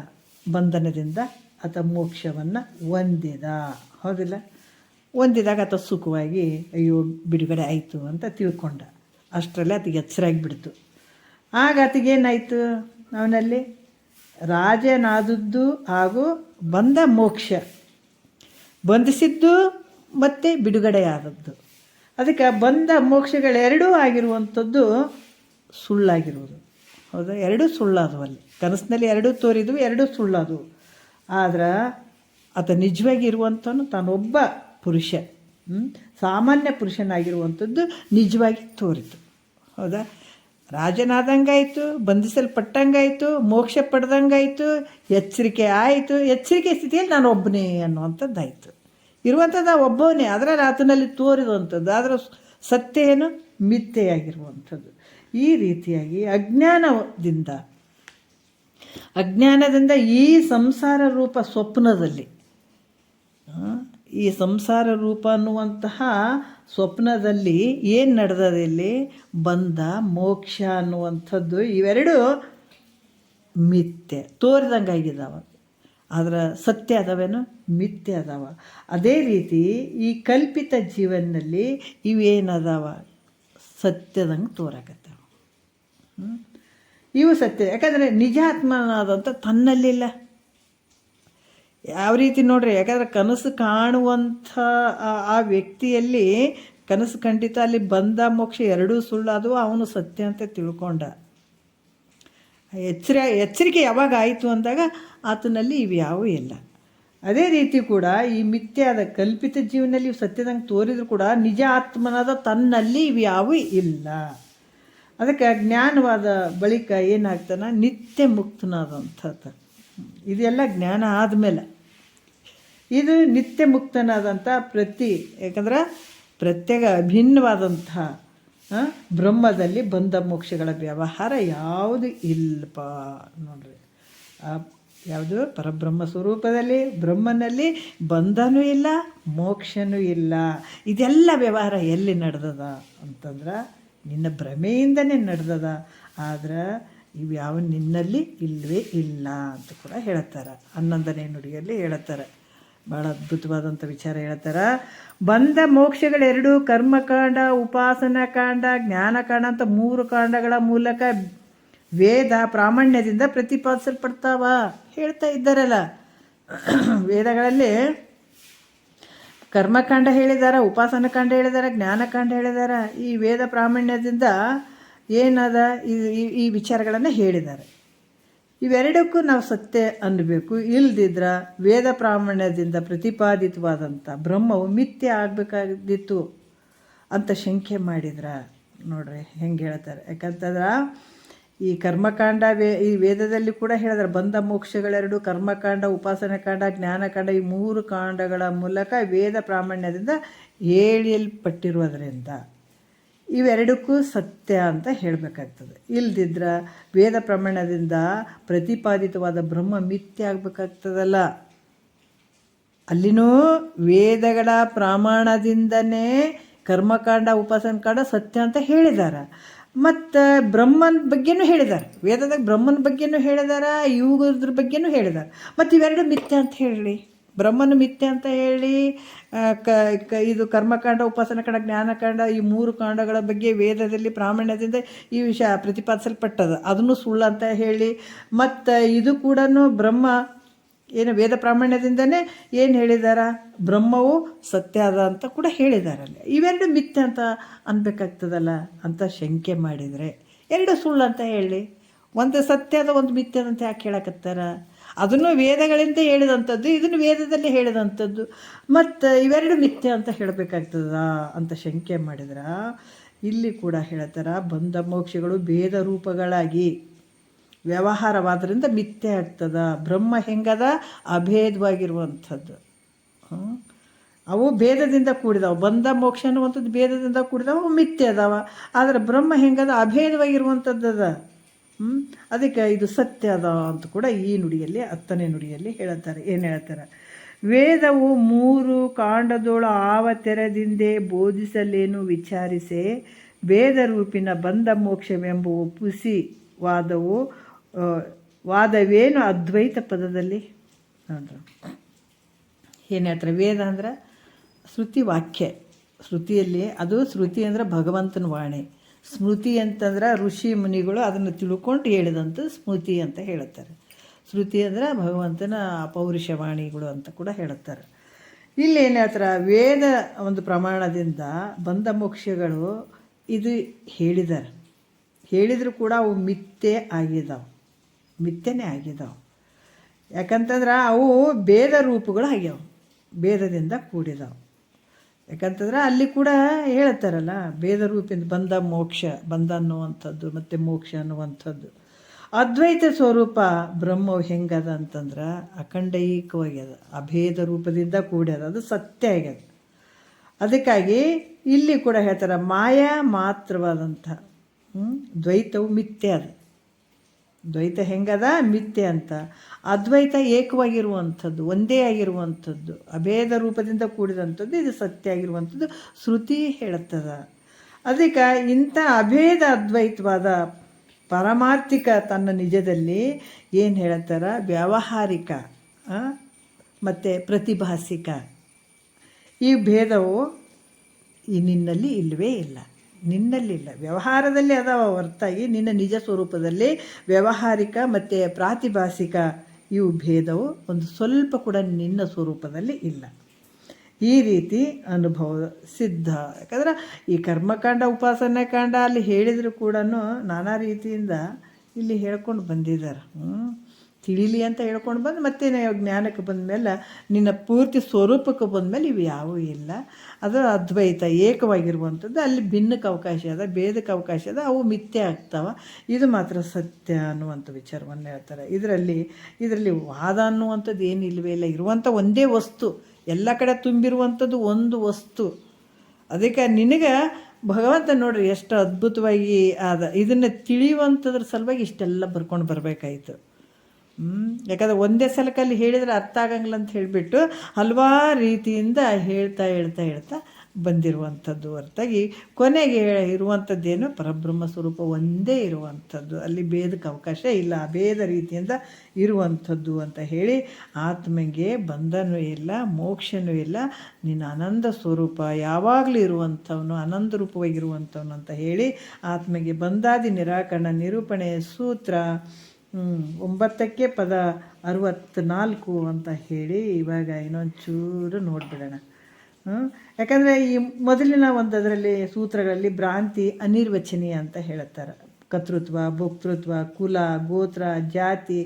ಬಂಧನದಿಂದ ಆತ ಮೋಕ್ಷವನ್ನು ಹೊಂದಿದ, ಹೌದಿಲ್ಲ? ಹೊಂದಿದಾಗ ಆತ ಸುಖವಾಗಿ ಅಯ್ಯೋ ಬಿಡುಗಡೆ ಆಯಿತು ಅಂತ ತಿಳ್ಕೊಂಡ. ಅಷ್ಟರಲ್ಲಿ ಆತಗೆ ಎಚ್ಚರಾಗಿಬಿಡ್ತು. ಆಗ ಆತಗೇನಾಯಿತು? ಅವನಲ್ಲಿ ರಾಜನಾದದ್ದು ಹಾಗೂ ಬಂಧ ಮೋಕ್ಷ, ಬಂಧಿಸಿದ್ದು ಮತ್ತು ಬಿಡುಗಡೆಯಾದದ್ದು. ಅದಕ್ಕೆ ಬಂಧ ಮೋಕ್ಷಗಳೆರಡೂ ಆಗಿರುವಂಥದ್ದು ಸುಳ್ಳಾಗಿರುವುದು. ಹೌದಾ? ಎರಡೂ ಸುಳ್ಳಾದವು. ಅಲ್ಲಿ ಕನಸಿನಲ್ಲಿ ಎರಡೂ ತೋರಿದ್ವು, ಎರಡೂ ಸುಳ್ಳಾದವು. ಆದ್ರೆ ಆತ ನಿಜವಾಗಿ ಇರುವಂಥವನು ತಾನೊಬ್ಬ ಪುರುಷ, ಸಾಮಾನ್ಯ ಪುರುಷನಾಗಿರುವಂಥದ್ದು ನಿಜವಾಗಿ ತೋರಿತು. ಹೌದಾ? ರಾಜನಾದಂಗಾಯಿತು, ಬಂಧಿಸಲ್ಪಟ್ಟಂಗಾಯಿತು, ಮೋಕ್ಷ ಪಡೆದಂಗಾಯಿತು, ಎಚ್ಚರಿಕೆ ಆಯಿತು. ಎಚ್ಚರಿಕೆ ಸ್ಥಿತಿಯಲ್ಲಿ ನಾನು ಒಬ್ಬನೇ ಅನ್ನುವಂಥದ್ದಾಯಿತು. ಇರುವಂಥದ್ದು ಒಬ್ಬವನೇ, ಅದರಲ್ಲಿ ಆತನಲ್ಲಿ ತೋರಿರುವಂಥದ್ದು, ಅದರ ಸತ್ಯ ಏನು? ಮಿಥ್ಯೆಯಾಗಿರುವಂಥದ್ದು. ಈ ರೀತಿಯಾಗಿ ಅಜ್ಞಾನದಿಂದ ಈ ಸಂಸಾರ ರೂಪ ಸ್ವಪ್ನದಲ್ಲಿ, ಈ ಸಂಸಾರ ರೂಪ ಅನ್ನುವಂತಹ ಸ್ವಪ್ನದಲ್ಲಿ ಏನು ನಡೆದದ? ಇಲ್ಲಿ ಬಂಧ ಮೋಕ್ಷ ಅನ್ನುವಂಥದ್ದು ಇವೆರಡು ಮಿಥ್ಯೆ, ತೋರಿದಂಗೆ ಆಗಿದ್ದಾವ. ಆದರೆ ಸತ್ಯ ಅದಾವೇನು? ಮಿಥ್ಯೆ ಅದಾವ. ಅದೇ ರೀತಿ ಈ ಕಲ್ಪಿತ ಜೀವನದಲ್ಲಿ ಇವೇನದಾವ? ಸತ್ಯದಂಗೆ ತೋರಕತ್ತಾವ. ಇವು ಸತ್ಯ, ಯಾಕಂದರೆ ನಿಜ ಆತ್ಮನಾದಂಥ ತನ್ನಲ್ಲಿಲ್ಲ. ಯಾವ ರೀತಿ ನೋಡ್ರಿ, ಯಾಕಂದರೆ ಕನಸು ಕಾಣುವಂಥ ಆ ವ್ಯಕ್ತಿಯಲ್ಲಿ ಕನಸು ಖಂಡಿತ ಅಲ್ಲಿ ಬಂಧ ಮೋಕ್ಷ ಎರಡೂ ಸುಳ್ಳಾದವು, ಅವನು ಸತ್ಯ ಅಂತ ತಿಳ್ಕೊಂಡ. ಎಚ್ಚರಿಕೆ ಯಾವಾಗ ಆಯಿತು ಅಂದಾಗ ಆತನಲ್ಲಿ ಇವ್ಯಾವೂ ಇಲ್ಲ. ಅದೇ ರೀತಿ ಕೂಡ ಈ ಮಿಥ್ಯಾದ ಕಲ್ಪಿತ ಜೀವನದಲ್ಲಿ ಇವು ಸತ್ಯದಂಗೆ ತೋರಿದ್ರು ಕೂಡ ನಿಜ ಆತ್ಮನಾದ ತನ್ನಲ್ಲಿ ಇವು ಯಾವೂ ಇಲ್ಲ. ಅದಕ್ಕೆ ಜ್ಞಾನವಾದ ಬಳಿಕ ಏನಾಗ್ತಾನೆ, ನಿತ್ಯ ಮುಕ್ತನಾದಂಥದ್ದು. ಇದೆಲ್ಲ ಜ್ಞಾನ ಆದಮೇಲೆ ಇದು ನಿತ್ಯ ಮುಕ್ತನಾದಂಥ ಯಾಕಂದ್ರೆ ಪ್ರತ್ಯೇಕ ಅಭಿನ್ನವಾದಂಥ ಬ್ರಹ್ಮದಲ್ಲಿ ಬಂಧ ಮೋಕ್ಷಗಳ ವ್ಯವಹಾರ ಯಾವುದು ಇಲ್ಲಪ್ಪ ನೋಡ್ರಿ. ಯಾವುದು ಪರಬ್ರಹ್ಮ ಸ್ವರೂಪದಲ್ಲಿ ಬ್ರಹ್ಮನಲ್ಲಿ ಬಂಧನೂ ಇಲ್ಲ, ಮೋಕ್ಷನೂ ಇಲ್ಲ. ಇದೆಲ್ಲ ವ್ಯವಹಾರ ಎಲ್ಲಿ ನಡೆದದ ಅಂತಂದ್ರೆ ನಿನ್ನ ಭ್ರಮೆಯಿಂದನೇ ನಡೆದದ. ಆದ್ರೆ ಇವು ಯಾವ ನಿನ್ನಲ್ಲಿ ಇಲ್ಲವೇ ಇಲ್ಲ ಅಂತ ಕೂಡ ಹೇಳ್ತಾರೆ. 11ನೇ ನುಡಿಯಲ್ಲಿ ಹೇಳ್ತಾರೆ. ಭಾಳ ಅದ್ಭುತವಾದಂಥ ವಿಚಾರ ಹೇಳ್ತಾರೆ. ಬಂಧ ಮೋಕ್ಷಗಳೆರಡು ಕರ್ಮಕಾಂಡ, ಉಪಾಸನಾ ಕಾಂಡ, ಜ್ಞಾನಕಾಂಡ ಅಂತ 3 ಕಾಂಡಗಳ ಮೂಲಕ ವೇದ ಪ್ರಾಮಾಣ್ಯದಿಂದ ಪ್ರತಿಪಾದಿಸಲ್ಪಡ್ತಾವ ಹೇಳ್ತಾ ಇದ್ದಾರಲ್ಲ. ವೇದಗಳಲ್ಲಿ ಕರ್ಮಕಾಂಡ ಹೇಳಿದಾರ, ಉಪಾಸನಾ ಕಾಂಡ ಹೇಳಿದಾರ, ಜ್ಞಾನಕಾಂಡ ಹೇಳಿದಾರ. ಈ ವೇದ ಪ್ರಾಮಾಣ್ಯದಿಂದ ಏನದ ಈ ವಿಚಾರಗಳನ್ನು ಹೇಳಿದ್ದಾರೆ. ಇವೆರಡಕ್ಕೂ ನಾವು ಸತ್ಯ ಅನ್ನಬೇಕು. ಇಲ್ದಿದ್ರೆ ವೇದ ಪ್ರಾಮಾಣ್ಯದಿಂದ ಪ್ರತಿಪಾದಿತವಾದಂಥ ಬ್ರಹ್ಮವು ಮಿಥ್ಯೆ ಆಗಬೇಕಾಗಿತ್ತು ಅಂತ ಶಂಕೆ ಮಾಡಿದ್ರ ನೋಡ್ರಿ ಹೆಂಗೆ ಹೇಳ್ತಾರೆ. ಯಾಕಂತಂದ್ರೆ ಈ ಕರ್ಮಕಾಂಡ ಈ ವೇದದಲ್ಲಿ ಕೂಡ ಹೇಳಿದ್ರೆ ಬಂಧ ಮೋಕ್ಷಗಳೆರಡು ಕರ್ಮಕಾಂಡ, ಉಪಾಸನಾ ಕಾಂಡ, ಜ್ಞಾನಕಾಂಡ ಈ 3 ಕಾಂಡಗಳ ಮೂಲಕ ವೇದ ಪ್ರಾಮಾಣ್ಯದಿಂದ ಹೇಳಲ್ಪಟ್ಟಿರುವುದರಿಂದ ಇವೆರಡಕ್ಕೂ ಸತ್ಯ ಅಂತ ಹೇಳಬೇಕಾಗ್ತದೆ. ಇಲ್ದಿದ್ರೆ ವೇದ ಪ್ರಮಾಣದಿಂದ ಪ್ರತಿಪಾದಿತವಾದ ಬ್ರಹ್ಮ ಮಿಥ್ಯೆ ಆಗಬೇಕಾಗ್ತದಲ್ಲ. ಅಲ್ಲಿನೂ ವೇದಗಳ ಪ್ರಮಾಣದಿಂದನೇ ಕರ್ಮಕಾಂಡ, ಉಪಾಸನ ಕಾಂಡ ಸತ್ಯ ಅಂತ ಹೇಳಿದ್ದಾರೆ. ಮತ್ತು ಬ್ರಹ್ಮನ ಬಗ್ಗೆನೂ ಹೇಳಿದ್ದಾರೆ. ವೇದದಾಗ ಬ್ರಹ್ಮನ ಬಗ್ಗೆನೂ ಹೇಳಿದ್ದಾರೆ, ಇವುದ್ರ ಬಗ್ಗೆನೂ ಹೇಳಿದ್ದಾರೆ. ಮತ್ತು ಇವೆರಡು ಮಿಥ್ಯೆ ಅಂತ ಹೇಳಿ, ಬ್ರಹ್ಮನ ಮಿಥ್ಯೆ ಅಂತ ಹೇಳಿ ಇದು ಕರ್ಮಕಾಂಡ, ಉಪಾಸನ ಕಾಂಡ, ಜ್ಞಾನಕಾಂಡ ಈ 3 ಕಾಂಡಗಳ ಬಗ್ಗೆ ವೇದದಲ್ಲಿ ಪ್ರಾಮಾಣ್ಯದಿಂದ ಈ ವಿಷಯ ಪ್ರತಿಪಾದಿಸಲ್ಪಟ್ಟದ, ಅದನ್ನು ಸುಳ್ಳು ಅಂತ ಹೇಳಿ, ಮತ್ತು ಇದು ಕೂಡ ಬ್ರಹ್ಮ ಏನು ವೇದ ಪ್ರಾಮಾಣ್ಯದಿಂದನೇ ಏನು ಹೇಳಿದಾರ, ಬ್ರಹ್ಮವು ಸತ್ಯ ಅದ ಅಂತ ಕೂಡ ಹೇಳಿದಾರಲ್ಲ. ಇವೆರಡು ಮಿಥ್ಯೆ ಅಂತ ಅನ್ಬೇಕಾಗ್ತದಲ್ಲ ಅಂತ ಶಂಕೆ ಮಾಡಿದರೆ, ಎರಡು ಸುಳ್ಳು ಅಂತ ಹೇಳಿ, ಒಂದು ಸತ್ಯ ಅದ ಒಂದು ಮಿಥ್ಯೆ ಅಂತ ಯಾಕೆ ಹೇಳಕತ್ತಾರ? ಅದನ್ನು ವೇದಗಳಿಂದ ಹೇಳಿದಂಥದ್ದು, ಇದನ್ನು ವೇದದಲ್ಲಿ ಹೇಳಿದಂಥದ್ದು, ಮತ್ತು ಇವೆರಡು ಮಿಥ್ಯೆ ಅಂತ ಹೇಳಬೇಕಾಗ್ತದ ಅಂತ ಶಂಕೆ ಮಾಡಿದ್ರೆ, ಇಲ್ಲಿ ಕೂಡ ಹೇಳ್ತಾರ ಬಂಧ ಮೋಕ್ಷಗಳು ಭೇದ ರೂಪಗಳಾಗಿ ವ್ಯವಹಾರವಾದ್ರಿಂದ ಮಿಥ್ಯೆ ಆಗ್ತದ. ಬ್ರಹ್ಮ ಹೆಂಗದ ಅಭೇದವಾಗಿರುವಂಥದ್ದು, ಅವು ಭೇದದಿಂದ ಕೂಡಿದಾವೆ. ಬಂಧ ಮೋಕ್ಷ ಅನ್ನುವಂಥದ್ದು ಭೇದದಿಂದ ಕೂಡಿದಾವೆ, ಅವು ಮಿಥ್ಯೆ ಅದಾವ. ಆದರೆ ಬ್ರಹ್ಮ ಹೆಂಗದ ಅಭೇದವಾಗಿರುವಂಥದ್ದು ಅದ. ಅದಕ್ಕೆ ಇದು ಸತ್ಯ ಅದ ಅಂತ ಕೂಡ ಈ ನುಡಿಯಲ್ಲಿ 10ನೇ ನುಡಿಯಲ್ಲಿ ಹೇಳ್ತಾರೆ. ಏನು ಹೇಳ್ತಾರೆ? ವೇದವು 3 ಕಾಂಡದೋಳು ಆವ ತೆರದಿಂದೇ ಬೋಧಿಸಲೇನು ವಿಚಾರಿಸೆ, ವೇದ ರೂಪಿನ ಬಂಧ ಮೋಕ್ಷವೆಂಬ ಒಪ್ಪಿಸಿ ವಾದವೇನು ಅದ್ವೈತ ಪದದಲ್ಲಿ ಅಂದ್ರೆ ಏನು ಹೇಳ್ತಾರೆ? ವೇದ ಅಂದ್ರೆ ಶ್ರುತಿ ವಾಕ್ಯ. ಶ್ರುತಿಯಲ್ಲಿ ಅದು ಶ್ರುತಿ ಅಂದ್ರೆ ಭಗವಂತನ ವಾಣಿ. ಸ್ಮೃತಿ ಅಂತಂದ್ರೆ ಋಷಿ ಮುನಿಗಳು ಅದನ್ನು ತಿಳ್ಕೊಂಡು ಹೇಳಿದಂಥ ಸ್ಮೃತಿ ಅಂತ ಹೇಳುತ್ತಾರೆ. ಶ್ರುತಿ ಅಂದ್ರೆ ಭಗವಂತನ ಪೌರುಷವಾಣಿಗಳು ಅಂತ ಕೂಡ ಹೇಳುತ್ತಾರೆ. ಇಲ್ಲಿ ಏನು ಹೇಳ್ತಾರೆ? ವೇದ ಒಂದು ಪ್ರಮಾಣದಿಂದ ಬಂಧ ಮೋಕ್ಷಗಳು ಇದು ಹೇಳಿದರೂ ಕೂಡ ಅವು ಮಿಥ್ಯೆ ಆಗಿದ್ದಾವೆ, ಮಿಥ್ಯೆನೇ ಆಗಿದ್ದಾವೆ. ಯಾಕಂತಂದ್ರೆ ಅವು ಭೇದ ರೂಪಗಳು ಆಗ್ಯಾವ, ಭೇದದಿಂದ ಕೂಡಿದಾವೆ. ಯಾಕಂತಂದ್ರೆ ಅಲ್ಲಿ ಕೂಡ ಹೇಳ್ತಾರಲ್ಲ, ಭೇದ ರೂಪಿಂದ ಬಂಧ ಮೋಕ್ಷ, ಬಂಧ ಅನ್ನುವಂಥದ್ದು ಮತ್ತು ಮೋಕ್ಷ ಅನ್ನುವಂಥದ್ದು. ಅದ್ವೈತ ಸ್ವರೂಪ ಬ್ರಹ್ಮವು ಹೆಂಗದ ಅಂತಂದ್ರೆ ಅಖಂಡೈಕವಾಗ್ಯದ, ಅಭೇದ ರೂಪದಿಂದ ಕೂಡ್ಯದ, ಅದು ಸತ್ಯ ಆಗ್ಯದ. ಅದಕ್ಕಾಗಿ ಇಲ್ಲಿ ಕೂಡ ಹೇಳ್ತಾರೆ ಮಾಯಾ ಮಾತ್ರವಾದಂಥ ದ್ವೈತವು ಮಿಥ್ಯೆ ಅದ. ದ್ವೈತ ಹೆಂಗದ ಮಿಥ್ಯೆ ಅಂತ. ಅದ್ವೈತ ಏಕವಾಗಿರುವಂಥದ್ದು, ಒಂದೇ ಆಗಿರುವಂಥದ್ದು, ಅಭೇದ ರೂಪದಿಂದ ಕೂಡಿದಂಥದ್ದು, ಇದು ಸತ್ಯ ಆಗಿರುವಂಥದ್ದು ಶ್ರುತಿ ಹೇಳುತ್ತದ. ಅದಕ್ಕೆ ಇಂಥ ಅಭೇದ ಅದ್ವೈತವಾದ ಪಾರಮಾರ್ಥಿಕ ತನ್ನ ನಿಜದಲ್ಲಿ ಏನು ಹೇಳ್ತಾರೆ? ವ್ಯಾವಹಾರಿಕ ಮತ್ತು ಪ್ರತಿಭಾಸಿಕ ಈ ಭೇದವು ನಿನ್ನಲ್ಲಿ ಇಲ್ಲವೇ ಇಲ್ಲ, ನಿನ್ನಲ್ಲಿಲ್ಲ. ವ್ಯವಹಾರದಲ್ಲಿ ಅದಾವ ಹೊರತಾಗಿ ನಿನ್ನ ನಿಜ ಸ್ವರೂಪದಲ್ಲಿ ವ್ಯಾವಹಾರಿಕ ಮತ್ತು ಪ್ರಾತಿಭಾಸಿಕ ಇವು ಭೇದವು ಒಂದು ಸ್ವಲ್ಪ ಕೂಡ ನಿನ್ನ ಸ್ವರೂಪದಲ್ಲಿ ಇಲ್ಲ. ಈ ರೀತಿ ಅನುಭವ ಸಿದ್ಧ. ಯಾಕಂದ್ರೆ ಈ ಕರ್ಮಕಾಂಡ, ಉಪಾಸನೆ ಕಾಂಡ ಅಲ್ಲಿ ಹೇಳಿದರೂ ಕೂಡ ನಾನಾ ರೀತಿಯಿಂದ ಇಲ್ಲಿ ಹೇಳ್ಕೊಂಡು ಬಂದಿದ್ದಾರೆ. ತಿಳಿಲಿ ಅಂತ ಹೇಳ್ಕೊಂಡು ಬಂದು ಮತ್ತೆ ನೀವು ಜ್ಞಾನಕ್ಕೆ ಬಂದಮೇಲೆ ನಿನ್ನ ಪೂರ್ತಿ ಸ್ವರೂಪಕ್ಕೆ ಬಂದಮೇಲೆ ಇವು ಯಾವುವೂ ಇಲ್ಲ. ಅದು ಅದ್ವೈತ ಏಕವಾಗಿರುವಂಥದ್ದು. ಅಲ್ಲಿ ಭಿನ್ನಕ್ಕೆ ಅವಕಾಶ ಅದ, ಭೇದಕ್ಕೆ ಅವಕಾಶ ಅದ, ಅವು ಮಿಥ್ಯೆ ಆಗ್ತಾವೆ. ಇದು ಮಾತ್ರ ಸತ್ಯ ಅನ್ನುವಂಥ ವಿಚಾರವನ್ನು ಹೇಳ್ತಾರೆ. ಇದರಲ್ಲಿ ವಾದ ಅನ್ನುವಂಥದ್ದು ಏನು ಇಲ್ಲವೇ ಇಲ್ಲ. ಇರುವಂಥ ಒಂದೇ ವಸ್ತು, ಎಲ್ಲ ಕಡೆ ತುಂಬಿರುವಂಥದ್ದು ಒಂದು ವಸ್ತು. ಅದಕ್ಕೆ ನಿನಗೆ ಭಗವಂತ ನೋಡ್ರಿ ಎಷ್ಟು ಅದ್ಭುತವಾಗಿ ಇದನ್ನು ತಿಳಿಯುವಂಥದ್ರ ಸಲುವಾಗಿ ಇಷ್ಟೆಲ್ಲ ಬರ್ಕೊಂಡು ಬರಬೇಕಾಯ್ತು. ಯಾಕಂದರೆ ಒಂದೇ ಸಲಕಲ್ಲಿ ಹೇಳಿದರೆ ಅರ್ಥ ಆಗಂಗಿಲ್ಲ ಅಂತ ಹೇಳಿಬಿಟ್ಟು ಹಲವಾರು ರೀತಿಯಿಂದ ಹೇಳ್ತಾ ಬಂದಿರುವಂಥದ್ದು ಹೊರತಾಗಿ ಕೊನೆಗೆ ಇರುವಂಥದ್ದೇನು ಪರಬ್ರಹ್ಮ ಸ್ವರೂಪ ಒಂದೇ ಇರುವಂಥದ್ದು. ಅಲ್ಲಿ ಭೇದಕ್ಕೆ ಅವಕಾಶ ಇಲ್ಲ, ಅಭೇದ ರೀತಿಯಿಂದ ಇರುವಂಥದ್ದು ಅಂತ ಹೇಳಿ ಆತ್ಮಗೆ ಬಂಧನೂ ಇಲ್ಲ, ಮೋಕ್ಷನೂ ಇಲ್ಲ, ನಿನ್ನ ಆನಂದ ಸ್ವರೂಪ ಯಾವಾಗಲೂ ಇರುವಂಥವನು, ಆನಂದ ರೂಪವಾಗಿರುವಂಥವನು ಅಂತ ಹೇಳಿ ಆತ್ಮಗೆ ಬಂದಾದಿ ನಿರಾಕರಣ ನಿರೂಪಣೆ ಸೂತ್ರ 9ಕ್ಕೆ ಪದ 64 ಅಂತ ಹೇಳಿ ಇವಾಗ ಇನ್ನೊಂಚೂರು ನೋಡಿಬಿಡೋಣ. ಯಾಕಂದರೆ ಈ ಮೊದಲಿನ ಅದರಲ್ಲಿ ಸೂತ್ರಗಳಲ್ಲಿ ಭ್ರಾಂತಿ ಅನಿರ್ವಚನೀಯ ಅಂತ ಹೇಳ್ತಾರೆ. ಕರ್ತೃತ್ವ, ಭೋಕ್ತೃತ್ವ, ಕುಲ, ಗೋತ್ರ, ಜಾತಿ,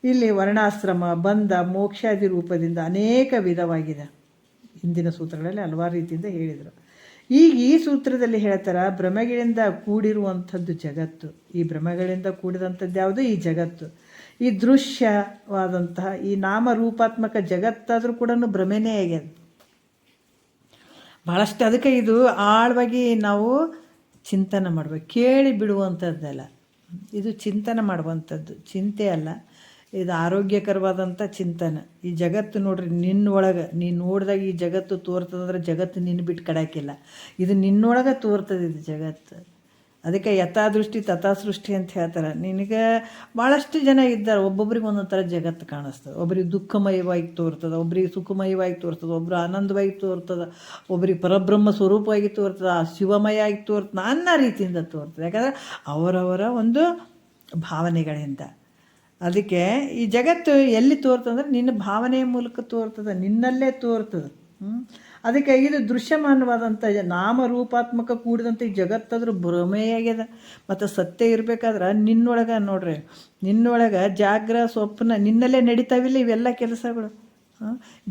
ಇಲ್ಲಿ ವರ್ಣಾಶ್ರಮ, ಬಂಧ, ಮೋಕ್ಷಾದಿ ರೂಪದಿಂದ ಅನೇಕ ವಿಧವಾಗಿದೆ. ಹಿಂದಿನ ಸೂತ್ರಗಳಲ್ಲಿ ಹಲವಾರು ರೀತಿಯಿಂದ ಹೇಳಿದರು. ಈಗ ಈ ಸೂತ್ರದಲ್ಲಿ ಹೇಳ್ತಾರೆ ಭ್ರಮೆಗಳಿಂದ ಕೂಡಿರುವಂಥದ್ದು ಜಗತ್ತು. ಈ ಭ್ರಮೆಗಳಿಂದ ಕೂಡಿದಂಥದ್ದು ಯಾವುದು? ಈ ಜಗತ್ತು. ಈ ದೃಶ್ಯವಾದಂತಹ ಈ ನಾಮರೂಪಾತ್ಮಕ ಜಗತ್ತಾದರೂ ಕೂಡ ಭ್ರಮೆನೇ ಆಗ್ಯದ ಭಾಳಷ್ಟು. ಅದಕ್ಕೆ ಇದು ಆಳವಾಗಿ ನಾವು ಚಿಂತನೆ ಮಾಡಬೇಕು. ಕೇಳಿ ಬಿಡುವಂಥದ್ದಲ್ಲ, ಇದು ಚಿಂತನೆ ಮಾಡುವಂಥದ್ದು, ಚಿಂತೆ ಅಲ್ಲ. ಇದು ಆರೋಗ್ಯಕರವಾದಂಥ ಚಿಂತನೆ. ಈ ಜಗತ್ತು ನೋಡ್ರಿ ನಿನ್ನೊಳಗೆ ನೀನು ನೋಡಿದಾಗ ಈ ಜಗತ್ತು ತೋರ್ತದಂದ್ರೆ ಜಗತ್ತು ನಿನ್ನ ಬಿಟ್ಟು ಕಡಾಕಿಲ್ಲ, ಇದು ನಿನ್ನೊಳಗೆ ತೋರ್ತದೆ ಇದು ಜಗತ್ತು. ಅದಕ್ಕೆ ಯಥಾದೃಷ್ಟಿ ತಥಾಸೃಷ್ಟಿ ಅಂತ ಹೇಳ್ತಾರೆ. ನಿನಗೆ ಭಾಳಷ್ಟು ಜನ ಇದ್ದಾರೆ, ಒಬ್ಬೊಬ್ರಿಗೆ ಒಂದೊಂದು ಥರ ಜಗತ್ತು ಕಾಣಿಸ್ತದೆ. ಒಬ್ರಿಗೆ ದುಃಖಮಯವಾಗಿ ತೋರ್ತದೆ, ಒಬ್ರಿಗೆ ಸುಖಮಯವಾಗಿ ತೋರ್ತದೆ, ಒಬ್ಬರು ಆನಂದವಾಗಿ ತೋರ್ತದೆ, ಒಬ್ರಿಗೆ ಪರಬ್ರಹ್ಮ ಸ್ವರೂಪವಾಗಿ ತೋರ್ತದೆ, ಶಿವಮಯ ಆಗಿ ತೋರ್ತದೆ, ನಾನಾ ರೀತಿಯಿಂದ ತೋರ್ತದೆ. ಯಾಕಂದರೆ ಅವರವರ ಒಂದು ಭಾವನೆಗಳಿಂದ. ಅದಕ್ಕೆ ಈ ಜಗತ್ತು ಎಲ್ಲಿ ತೋರ್ತಂದ್ರೆ ನಿನ್ನ ಭಾವನೆಯ ಮೂಲಕ ತೋರ್ತದೆ, ನಿನ್ನಲ್ಲೇ ತೋರ್ತದೆ. ಅದಕ್ಕೆ ಇದು ದೃಶ್ಯಮಾನವಾದಂಥ ನಾಮರೂಪಾತ್ಮಕ ಕೂಡಿದಂಥ ಈ ಜಗತ್ತಾದ್ರೂ ಭ್ರಮೆಯಾಗ್ಯದ. ಮತ್ತು ಸತ್ಯ ಇರಬೇಕಾದ್ರೆ ನಿನ್ನೊಳಗೆ ನೋಡ್ರಿ, ನಿನ್ನೊಳಗೆ ಜಾಗ್ರ ಸ್ವಪ್ನ ನಿನ್ನಲ್ಲೇ ನಡೀತಾವಿಲ್ಲ ಇವೆಲ್ಲ ಕೆಲಸಗಳು.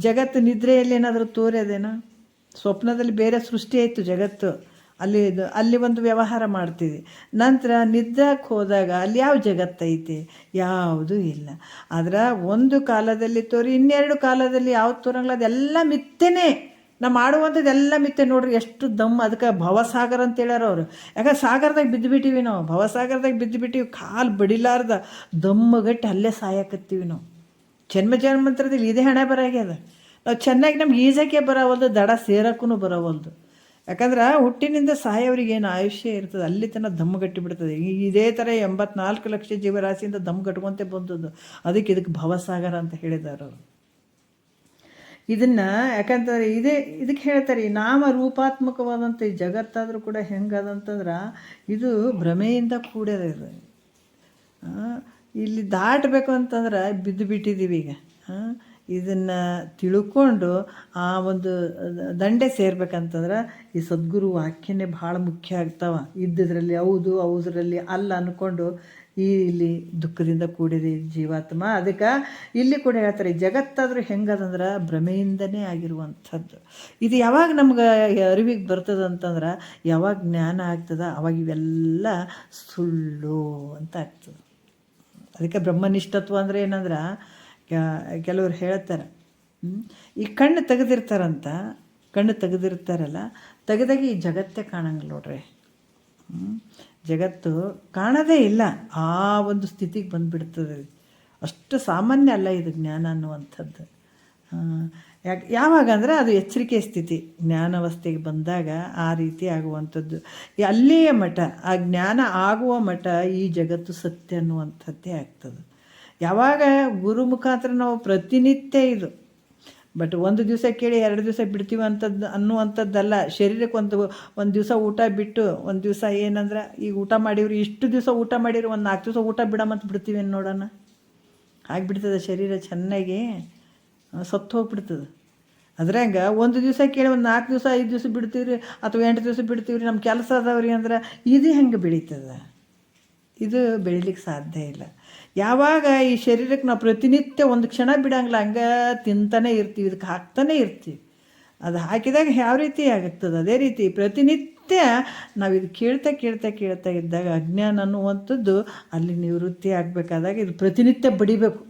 ಜಗತ್ತು ನಿದ್ರೆಯಲ್ಲಿ ಏನಾದರೂ ತೋರ್ಯದೇನೋ? ಸ್ವಪ್ನದಲ್ಲಿ ಬೇರೆ ಸೃಷ್ಟಿ ಆಯಿತು ಜಗತ್ತು, ಅಲ್ಲಿ ಒಂದು ವ್ಯವಹಾರ ಮಾಡ್ತೀವಿ. ನಂತರ ನಿದ್ರಕ್ಕೆ ಹೋದಾಗ ಅಲ್ಲಿ ಯಾವ ಜಗತ್ತೈತಿ? ಯಾವುದೂ ಇಲ್ಲ. ಆದ್ರೆ ಒಂದು ಕಾಲದಲ್ಲಿ ತೋರಿ ಇನ್ನೆರಡು ಕಾಲದಲ್ಲಿ ಯಾವ್ದು ತೋರಂಗಿಲ್ಲ, ಅದೆಲ್ಲ ಮಿಥ್ಯೆನೇ. ನಾವು ಮಾಡುವಂಥದ್ದು ಎಲ್ಲ ಮಿಥ್ಯೆ. ನೋಡ್ರಿ ಎಷ್ಟು ದಮ್. ಅದಕ್ಕೆ ಭವಸಾಗರ ಅಂತ ಹೇಳ್ಯಾರ ಅವರು. ಯಾಕಂದ್ರೆ ಸಾಗರದಾಗ ಬಿದ್ದುಬಿಟ್ಟಿವಿ ನಾವು, ಭವಸಾಗರದಾಗ ಬಿದ್ದುಬಿಟ್ಟಿವಿ. ಕಾಲು ಬಡಿಲಾರ್ದ ದಮ್ಮಗಟ್ಟಿ ಅಲ್ಲೇ ಸಾಯಕತ್ತೀವಿ ನಾವು. ಜನ್ಮಾಂತರದಲ್ಲಿ ಇದೇ ಹಣೆ ಬರಾಗ್ಯದ. ನಾವು ಚೆನ್ನಾಗಿ ನಮ್ಗೆ ಈಜಕ್ಕೆ ಬರೋವಲ್ದು, ದಡ ಸೇರೋಕ್ಕೂ ಬರೋವಲ್ದು. ಯಾಕಂದ್ರೆ ಹುಟ್ಟಿನಿಂದ ಸಾಯೋರಿಗೆ ಏನು ಆಯುಷ್ಯ ಇರ್ತದೆ, ಅಲ್ಲಿ ತನಕ ದಮ್ಮಗಟ್ಟಿ ಬಿಡ್ತದೆ. ಇದೇ ಥರ 84 ಲಕ್ಷ ಜೀವರಾಶಿಯಿಂದ ದಮ್ಮಗಟ್ಕೊಂತೆ ಬಂದದ್ದು. ಇದಕ್ಕೆ ಭವಸಾಗರ ಅಂತ ಹೇಳಿದ್ದಾರೆ ಅವರು. ಇದನ್ನು ಯಾಕಂತಂದ್ರೆ ಇದಕ್ಕೆ ಹೇಳ್ತಾರೆ, ಈ ನಾಮರೂಪಾತ್ಮಕವಾದಂಥ ಈ ಜಗತ್ತಾದರೂ ಕೂಡ ಹೆಂಗದಂತಂದ್ರೆ ಇದು ಭ್ರಮೆಯಿಂದ ಕೂಡ್ಯದ. ಇದು ಇಲ್ಲಿ ದಾಟಬೇಕು ಅಂತಂದ್ರೆ ಬಿದ್ದು ಬಿಟ್ಟಿದ್ದೀವಿ ಈಗ. ಇದನ್ನು ತಿಳ್ಕೊಂಡು ಆ ಒಂದು ದಂಡೆ ಸೇರ್ಬೇಕಂತಂದ್ರೆ ಈ ಸದ್ಗುರು ವಾಕ್ಯನೇ ಭಾಳ ಮುಖ್ಯ ಆಗ್ತಾವ. ಇದ್ದದ್ರಲ್ಲಿ ಹೌದು, ಹೌದ್ರಲ್ಲಿ ಅಲ್ಲ ಅಂದ್ಕೊಂಡು ಇಲ್ಲಿ ದುಃಖದಿಂದ ಕೂಡಿದೆ ಜೀವಾತ್ಮ. ಅದಕ್ಕೆ ಇಲ್ಲಿ ಕೂಡ ಹೇಳ್ತಾರೆ, ಜಗತ್ತಾದರೂ ಹೆಂಗದಂದ್ರೆ ಭ್ರಮೆಯಿಂದನೇ ಆಗಿರುವಂಥದ್ದು. ಇದು ಯಾವಾಗ ನಮ್ಗೆ ಅರಿವಿಗೆ ಬರ್ತದಂತಂದ್ರೆ ಯಾವಾಗ ಜ್ಞಾನ ಆಗ್ತದೆ ಅವಾಗ ಇವೆಲ್ಲ ಸುಳ್ಳು ಅಂತ ಆಗ್ತದೆ. ಅದಕ್ಕೆ ಬ್ರಹ್ಮನಿಷ್ಠತ್ವ ಅಂದರೆ ಏನಂದ್ರೆ, ಕೆಲವ್ರು ಹೇಳ್ತಾರೆ ಈ ಕಣ್ಣು ತೆಗೆದಿರ್ತಾರಂತ, ಕಣ್ಣು ತೆಗೆದಿರ್ತಾರಲ್ಲ, ತೆಗೆದಾಗ ಈ ಜಗತ್ತೇ ಕಾಣಂಗಿಲ್ಲ ನೋಡ್ರಿ. ಜಗತ್ತು ಕಾಣೋದೇ ಇಲ್ಲ, ಆ ಒಂದು ಸ್ಥಿತಿಗೆ ಬಂದುಬಿಡ್ತದೆ. ಅಷ್ಟು ಸಾಮಾನ್ಯ ಅಲ್ಲ ಇದು ಜ್ಞಾನ ಅನ್ನುವಂಥದ್ದು. ಯಾವಾಗ ಅಂದರೆ ಅದು ಎಚ್ಚರಿಕೆ ಸ್ಥಿತಿ, ಜ್ಞಾನಾವಸ್ಥೆಗೆ ಬಂದಾಗ ಆ ರೀತಿ ಆಗುವಂಥದ್ದು. ಅಲ್ಲಿಯೇ ಮಠ, ಆ ಜ್ಞಾನ ಆಗುವ ಮಠ ಈ ಜಗತ್ತು ಸತ್ಯ ಅನ್ನುವಂಥದ್ದೇ ಆಗ್ತದೆ. ಯಾವಾಗ ಗುರು ಮುಖಾಂತರ ನಾವು ಪ್ರತಿನಿತ್ಯ ಇದು ಬಟ್ ಒಂದು ದಿವಸ ಕೇಳಿ 2 ದಿವಸ ಬಿಡ್ತೀವಿ ಅನ್ನುವಂಥದ್ದಲ್ಲ. ಶರೀರಕ್ಕೆ ಒಂದು ದಿವಸ ಊಟ ಬಿಟ್ಟು ಒಂದು ದಿವಸ ಏನಂದ್ರೆ, ಈಗ ಊಟ ಮಾಡಿವ್ರಿ, ಇಷ್ಟು ದಿವಸ ಊಟ ಮಾಡಿರಿ, ಒಂದು 4 ದಿವಸ ಊಟ ಬಿಡಮಂತ ಬಿಡ್ತೀವಿ ನೋಡೋಣ. ಆಗಿಬಿಡ್ತದೆ ಶರೀರ, ಚೆನ್ನಾಗಿ ಸತ್ತು ಹೋಗ್ಬಿಡ್ತದೆ. ಅದ್ರಂಗೆ ಒಂದು ದಿವಸ ಕೇಳಿ ಒಂದು 4 ದಿವಸ 5 ದಿವಸ ಬಿಡ್ತೀವ್ರಿ ಅಥವಾ 8 ದಿವಸ ಬಿಡ್ತೀವ್ರಿ, ನಮ್ಮ ಕೆಲಸ ಅದಾವ್ರಿ ಅಂದ್ರೆ ಇದು ಹೆಂಗೆ ಬೆಳೀತದೆ? ಇದು ಬೆಳಿಲಿಕ್ಕೆ ಸಾಧ್ಯ ಇಲ್ಲ. ಯಾವಾಗ ಈ ಶರೀರಕ್ಕೆ ನಾವು ಪ್ರತಿನಿತ್ಯ ಒಂದು ಕ್ಷಣ ಬಿಡಂಗಿಲ್ಲ, ಹಂಗೆ ತಿಂತಾನೆ ಇರ್ತೀವಿ, ಇದಕ್ಕೆ ಹಾಕ್ತಾನೆ ಇರ್ತೀವಿ. ಅದು ಹಾಕಿದಾಗ ಯಾವ ರೀತಿ ಆಗುತ್ತದೆ, ಅದೇ ರೀತಿ ಪ್ರತಿನಿತ್ಯ ನಾವು ಇದು ಕೇಳ್ತಾ ಕೇಳ್ತಾ ಕೇಳ್ತಾ ಇದ್ದಾಗ ಅಜ್ಞಾನ ಅನ್ನುವಂಥದ್ದು ಅಲ್ಲಿ ನಿವೃತ್ತಿ ಆಗಬೇಕಾದಾಗ ಇದು ಪ್ರತಿನಿತ್ಯ ಬಡಿಬೇಕು.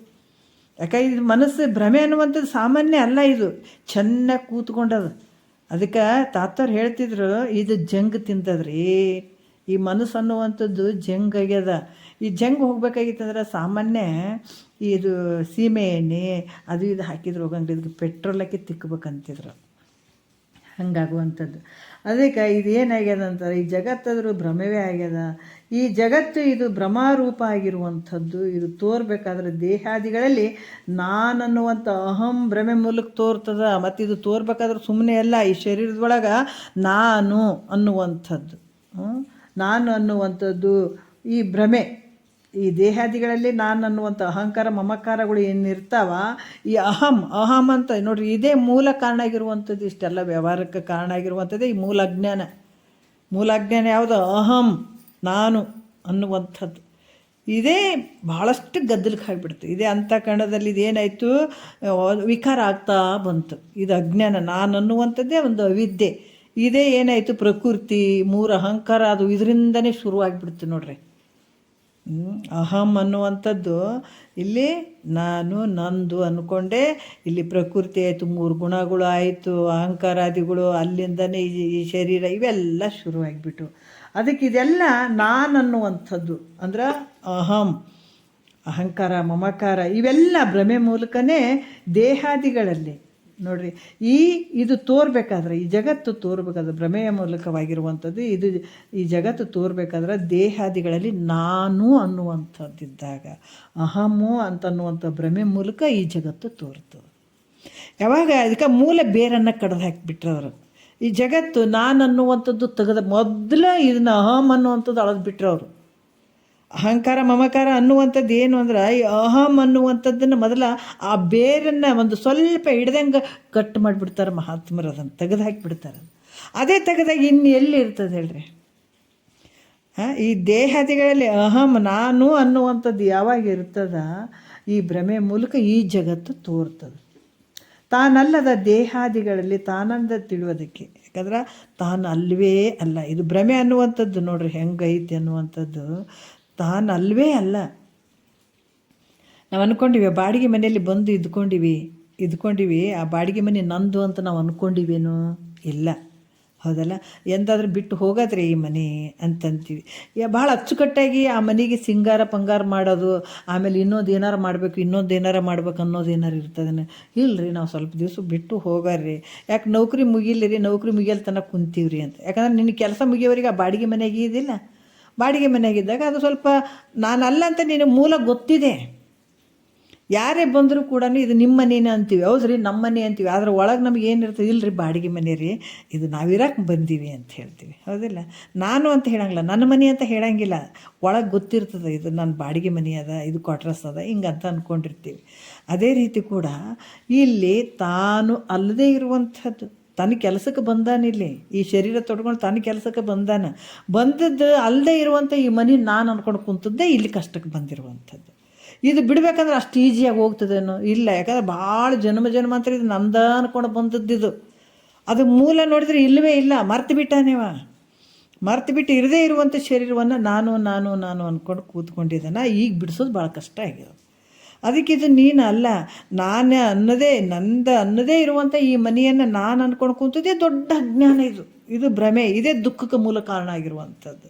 ಯಾಕಂದ್ರೆ ಇದು ಮನಸ್ಸು ಭ್ರಮೆ ಅನ್ನುವಂಥದ್ದು ಸಾಮಾನ್ಯ ಅಲ್ಲ, ಇದು ಚೆನ್ನಾಗಿ ಕೂತ್ಕೊಂಡದು. ಅದಕ್ಕೆ ತಾತವ್ರು ಹೇಳ್ತಿದ್ರು, ಇದು ಜಂಗ್ ತಿಂತದ್ರಿ, ಈ ಮನಸ್ಸು ಅನ್ನುವಂಥದ್ದು ಜಂಗ್ ಆಗ್ಯದ. ಈ ಜಂಗ್ ಹೋಗ್ಬೇಕಾಗಿತ್ತಂದ್ರೆ ಸಾಮಾನ್ಯ ಇದು ಸೀಮೆ ಎಣ್ಣೆ ಅದು ಇದು ಹಾಕಿದ್ರು ಹೋಗಂಗಿಲ್ಲ, ಇದಕ್ಕೆ ಪೆಟ್ರೋಲ್ ಹಾಕಿ ತಿಕ್ಕಬೇಕಂತಿದ್ರು, ಹಂಗಾಗುವಂಥದ್ದು. ಅದಕ್ಕೆ ಇದು ಏನಾಗ್ಯದ ಅಂತಾರೆ, ಈ ಜಗತ್ತಾದರೂ ಭ್ರಮವೇ ಆಗ್ಯದ. ಈ ಜಗತ್ತು ಇದು ಭ್ರಮಾರೂಪ ಆಗಿರುವಂಥದ್ದು. ಇದು ತೋರ್ಬೇಕಾದ್ರೆ ದೇಹಾದಿಗಳಲ್ಲಿ ನಾನನ್ನುವಂಥ ಅಹಂ ಭ್ರಮೆ ಮೂಲಕ ತೋರ್ತದ. ಮತ್ತು ಇದು ತೋರ್ಬೇಕಾದ್ರೆ ಸುಮ್ಮನೆ ಅಲ್ಲ, ಈ ಶರೀರದೊಳಗೆ ನಾನು ಅನ್ನುವಂಥದ್ದು, ನಾನು ಅನ್ನುವಂಥದ್ದು ಈ ಭ್ರಮೆ, ಈ ದೇಹಾದಿಗಳಲ್ಲಿ ನಾನು ಅನ್ನುವಂಥ ಅಹಂಕಾರ ಮಮಕಾರಗಳು ಏನಿರ್ತಾವ, ಈ ಅಹಂ ಅಂತ ನೋಡ್ರಿ, ಇದೇ ಮೂಲ ಕಾರಣ ಆಗಿರುವಂಥದ್ದು. ಇಷ್ಟೆಲ್ಲ ವ್ಯವಹಾರಕ್ಕೆ ಕಾರಣ ಆಗಿರುವಂಥದ್ದೇ ಈ ಮೂಲ ಅಜ್ಞಾನ. ಮೂಲ ಅಜ್ಞಾನ ಯಾವುದು? ಅಹಂ, ನಾನು ಅನ್ನುವಂಥದ್ದು. ಇದೇ ಭಾಳಷ್ಟು ಗದ್ದಲಕ್ಕೆ ಆಗಿಬಿಡ್ತು. ಇದೇ ಅಂತಃಕರಣದಲ್ಲಿ ಇದೇನಾಯಿತು, ವಿಕಾರ ಆಗ್ತಾ ಬಂತು. ಇದು ಅಜ್ಞಾನ, ನಾನು ಅನ್ನುವಂಥದ್ದೇ ಒಂದು ಅವಿದ್ಯೆ. ಇದೇ ಏನಾಯಿತು, ಪ್ರಕೃತಿ, ಮೂರು ಅಹಂಕಾರ, ಅದು ಇದರಿಂದನೇ ಶುರುವಾಗಿಬಿಡ್ತು ನೋಡ್ರಿ. ಅಹಂ ಅನ್ನುವಂಥದ್ದು ಇಲ್ಲಿ ನಾನು ನಂದು ಅಂದ್ಕೊಂಡೆ, ಇಲ್ಲಿ ಪ್ರಕೃತಿ ಆಯಿತು, ಮೂರು ಗುಣಗಳು ಆಯಿತು, ಅಹಂಕಾರಾದಿಗಳು, ಅಲ್ಲಿಂದನೇ ಈ ಶರೀರ ಇವೆಲ್ಲ ಶುರುವಾಗಿಬಿಟ್ಟು. ಅದಕ್ಕೆ ಇದೆಲ್ಲ ನಾನು ಅನ್ನುವಂಥದ್ದು ಅಂದ್ರೆ ಅಹಂ, ಅಹಂಕಾರ ಮಮಕಾರ ಇವೆಲ್ಲ ಭ್ರಮೆ ಮೂಲಕನೇ ದೇಹಾದಿಗಳಲ್ಲಿ ನೋಡ್ರಿ. ಇದು ತೋರ್ಬೇಕಾದ್ರೆ, ಈ ಜಗತ್ತು ತೋರ್ಬೇಕಾದ್ರೆ ಭ್ರಮೆಯ ಮೂಲಕವಾಗಿರುವಂಥದ್ದು. ಈ ಜಗತ್ತು ತೋರ್ಬೇಕಾದ್ರೆ ದೇಹಾದಿಗಳಲ್ಲಿ ನಾನು ಅನ್ನುವಂಥದ್ದಿದ್ದಾಗ, ಅಹಮು ಅಂತನ್ನುವಂಥ ಭ್ರಮೆ ಮೂಲಕ ಈ ಜಗತ್ತು ತೋರ್ತದೆ. ಯಾವಾಗ ಅದಕ್ಕೆ ಮೂಲ ಬೇರನ್ನು ಕಡ್ದು ಹಾಕಿಬಿಟ್ರೆ ಅವರು, ಈ ಜಗತ್ತು ನಾನು ಅನ್ನುವಂಥದ್ದು ತೆಗೆದ ಮೊದಲು ಇದನ್ನು ಅಹಂ ಅನ್ನುವಂಥದ್ದು ಅಳದು ಬಿಟ್ರೆ ಅವರು. ಅಹಂಕಾರ ಮಮಕಾರ ಅನ್ನುವಂಥದ್ದು ಏನು ಅಂದ್ರೆ, ಈ ಅಹಂ ಅನ್ನುವಂಥದ್ದನ್ನು ಮೊದಲ ಆ ಬೇರನ್ನು ಒಂದು ಸ್ವಲ್ಪ ಹಿಡ್ದಂಗೆ ಕಟ್ ಮಾಡಿಬಿಡ್ತಾರೆ ಮಹಾತ್ಮರು, ಅದನ್ನು ತೆಗೆದು ಹಾಕಿಬಿಡ್ತಾರೆ. ಅದೇ ತೆಗೆದಾಗ ಇನ್ನು ಎಲ್ಲಿ ಇರ್ತದೆ ಹೇಳ್ರಿ? ಈ ದೇಹಾದಿಗಳಲ್ಲಿ ಅಹಂ ನಾನು ಅನ್ನುವಂಥದ್ದು ಯಾವಾಗ ಇರ್ತದ, ಈ ಭ್ರಮೆ ಮೂಲಕ ಈ ಜಗತ್ತು ತೋರ್ತದೆ. ತಾನಲ್ಲದ ದೇಹಾದಿಗಳಲ್ಲಿ ತಾನಂದ ತಿಳುವುದಕ್ಕೆ, ಯಾಕಂದ್ರೆ ತಾನು ಅಲ್ವೇ ಅಲ್ಲ. ಇದು ಭ್ರಮೆ ಅನ್ನುವಂಥದ್ದು ನೋಡ್ರಿ ಹೆಂಗೈತಿ ಅನ್ನುವಂಥದ್ದು, ತಾನು ಅಲ್ವೇ ಅಲ್ಲ. ನಾವು ಅಂದ್ಕೊಂಡಿವಿ ಬಾಡಿಗೆ ಮನೆಯಲ್ಲಿ ಬಂದು ಇದ್ಕೊಂಡಿವಿ, ಆ ಬಾಡಿಗೆ ಮನೆ ನಂದು ಅಂತ ನಾವು ಅಂದ್ಕೊಂಡಿವೇನು? ಇಲ್ಲ, ಹೌದಲ್ಲ? ಎಂದಾದ್ರೂ ಬಿಟ್ಟು ಹೋಗೋದ್ರಿ ಈ ಮನೆ ಅಂತಂತೀವಿ. ಭಾಳ ಅಚ್ಚುಕಟ್ಟಾಗಿ ಆ ಮನೆಗೆ ಸಿಂಗಾರ ಪಂಗಾರ ಮಾಡೋದು, ಆಮೇಲೆ ಇನ್ನೊಂದು ಏನಾರು ಮಾಡಬೇಕು ಅನ್ನೋದು ಏನಾರು ಇರ್ತದೆ. ಇಲ್ಲರಿ, ನಾವು ಸ್ವಲ್ಪ ದಿವಸ ಬಿಟ್ಟು ಹೋಗಾರ್ರಿ, ಯಾಕೆ ನೌಕರಿ ಮುಗಿಲಿರಿ, ನೌಕರಿ ಮುಗಿಯಲ್ ತನಕ ಕುಂತೀವ್ರಿ ಅಂತ. ಯಾಕಂದ್ರೆ ನಿನ್ನ ಕೆಲಸ ಮುಗಿಯೋವರೆಗೆ ಆ ಬಾಡಿಗೆ ಮನೆಗೆ ಇದಿಲ್ಲ. ಬಾಡಿಗೆ ಮನೆಯಾಗಿದ್ದಾಗ ಅದು ಸ್ವಲ್ಪ ನಾನಲ್ಲ ಅಂತ ನಿನಗೆ ಮೂಲ ಗೊತ್ತಿದೆ. ಯಾರೇ ಬಂದರೂ ಕೂಡ ಇದು ನಿಮ್ಮ ಮನೇನ ಅಂತೀವಿ, ಹೌದ್ರಿ ನಮ್ಮ ಮನೆ ಅಂತೀವಿ. ಆದರೆ ಒಳಗೆ ನಮಗೆ ಏನಿರ್ತದೆ, ಇಲ್ಲರಿ ಬಾಡಿಗೆ ಮನೆ ರೀ, ಇದು ನಾವಿರಕ್ಕೆ ಬಂದೀವಿ ಅಂತ ಹೇಳ್ತೀವಿ, ಹೌದಿಲ್ಲ? ನಾನು ಅಂತ ಹೇಳಂಗಿಲ್ಲ, ನನ್ನ ಮನೆ ಅಂತ ಹೇಳಂಗಿಲ್ಲ. ಒಳಗೆ ಗೊತ್ತಿರ್ತದೆ ಇದು ನನ್ನ ಬಾಡಿಗೆ ಮನೆ ಅದ, ಇದು ಕ್ವಾರ್ಟರ್ಸ್ ಅದ, ಹಿಂಗಂತ ಅಂದ್ಕೊಂಡಿರ್ತೀವಿ. ಅದೇ ರೀತಿ ಕೂಡ ಇಲ್ಲಿ ತಾನು ಅಲ್ಲದೇ ಇರುವಂಥದ್ದು, ತನ್ನ ಕೆಲಸಕ್ಕೆ ಬಂದಾನಿಲ್ಲಿ, ಈ ಶರೀರ ತೊಡ್ಕೊಂಡು ತನ್ನ ಕೆಲಸಕ್ಕೆ ಬಂದದ್ದು ಅಲ್ಲದೆ ಇರುವಂಥ ಈ ಮನೆ ನಾನು ಅಂದ್ಕೊಂಡು ಕುಂತದ್ದೇ ಇಲ್ಲಿ ಕಷ್ಟಕ್ಕೆ ಬಂದಿರುವಂಥದ್ದು. ಇದು ಬಿಡಬೇಕಂದ್ರೆ ಅಷ್ಟು ಈಸಿಯಾಗಿ ಹೋಗ್ತದೇನೋ? ಇಲ್ಲ, ಯಾಕಂದ್ರೆ ಭಾಳ ಜನ್ಮಾಂತರ ಇದು ನಂದ ಅಂದ್ಕೊಂಡು ಬಂದದ್ದಿದು. ಅದು ಮೂಲ ನೋಡಿದ್ರೆ ಇಲ್ಲವೇ ಇಲ್ಲ, ಮರ್ತು ಬಿಟ್ಟು ಇರದೇ ಇರುವಂಥ ಶರೀರವನ್ನು ನಾನು ನಾನು ನಾನು ಅಂದ್ಕೊಂಡು ಕೂತ್ಕೊಂಡಿದ್ದಾನೆ. ಈಗ ಬಿಡಿಸೋದು ಭಾಳ ಕಷ್ಟ ಆಗಿದೆ. ಅದಕ್ಕೆ ಇದು ನೀನು ಅಲ್ಲ, ನಾನು ಅನ್ನದೇ ಇರುವಂಥ ಈ ಮನೆಯನ್ನು ನಾನು ಅಂದ್ಕೊಂಡು ಕೂತಿದ್ದೆ ದೊಡ್ಡ ಅಜ್ಞಾನ. ಇದು ಭ್ರಮೆ, ಇದೇ ದುಃಖಕ್ಕೆ ಮೂಲ ಕಾರಣ ಆಗಿರುವಂಥದ್ದು.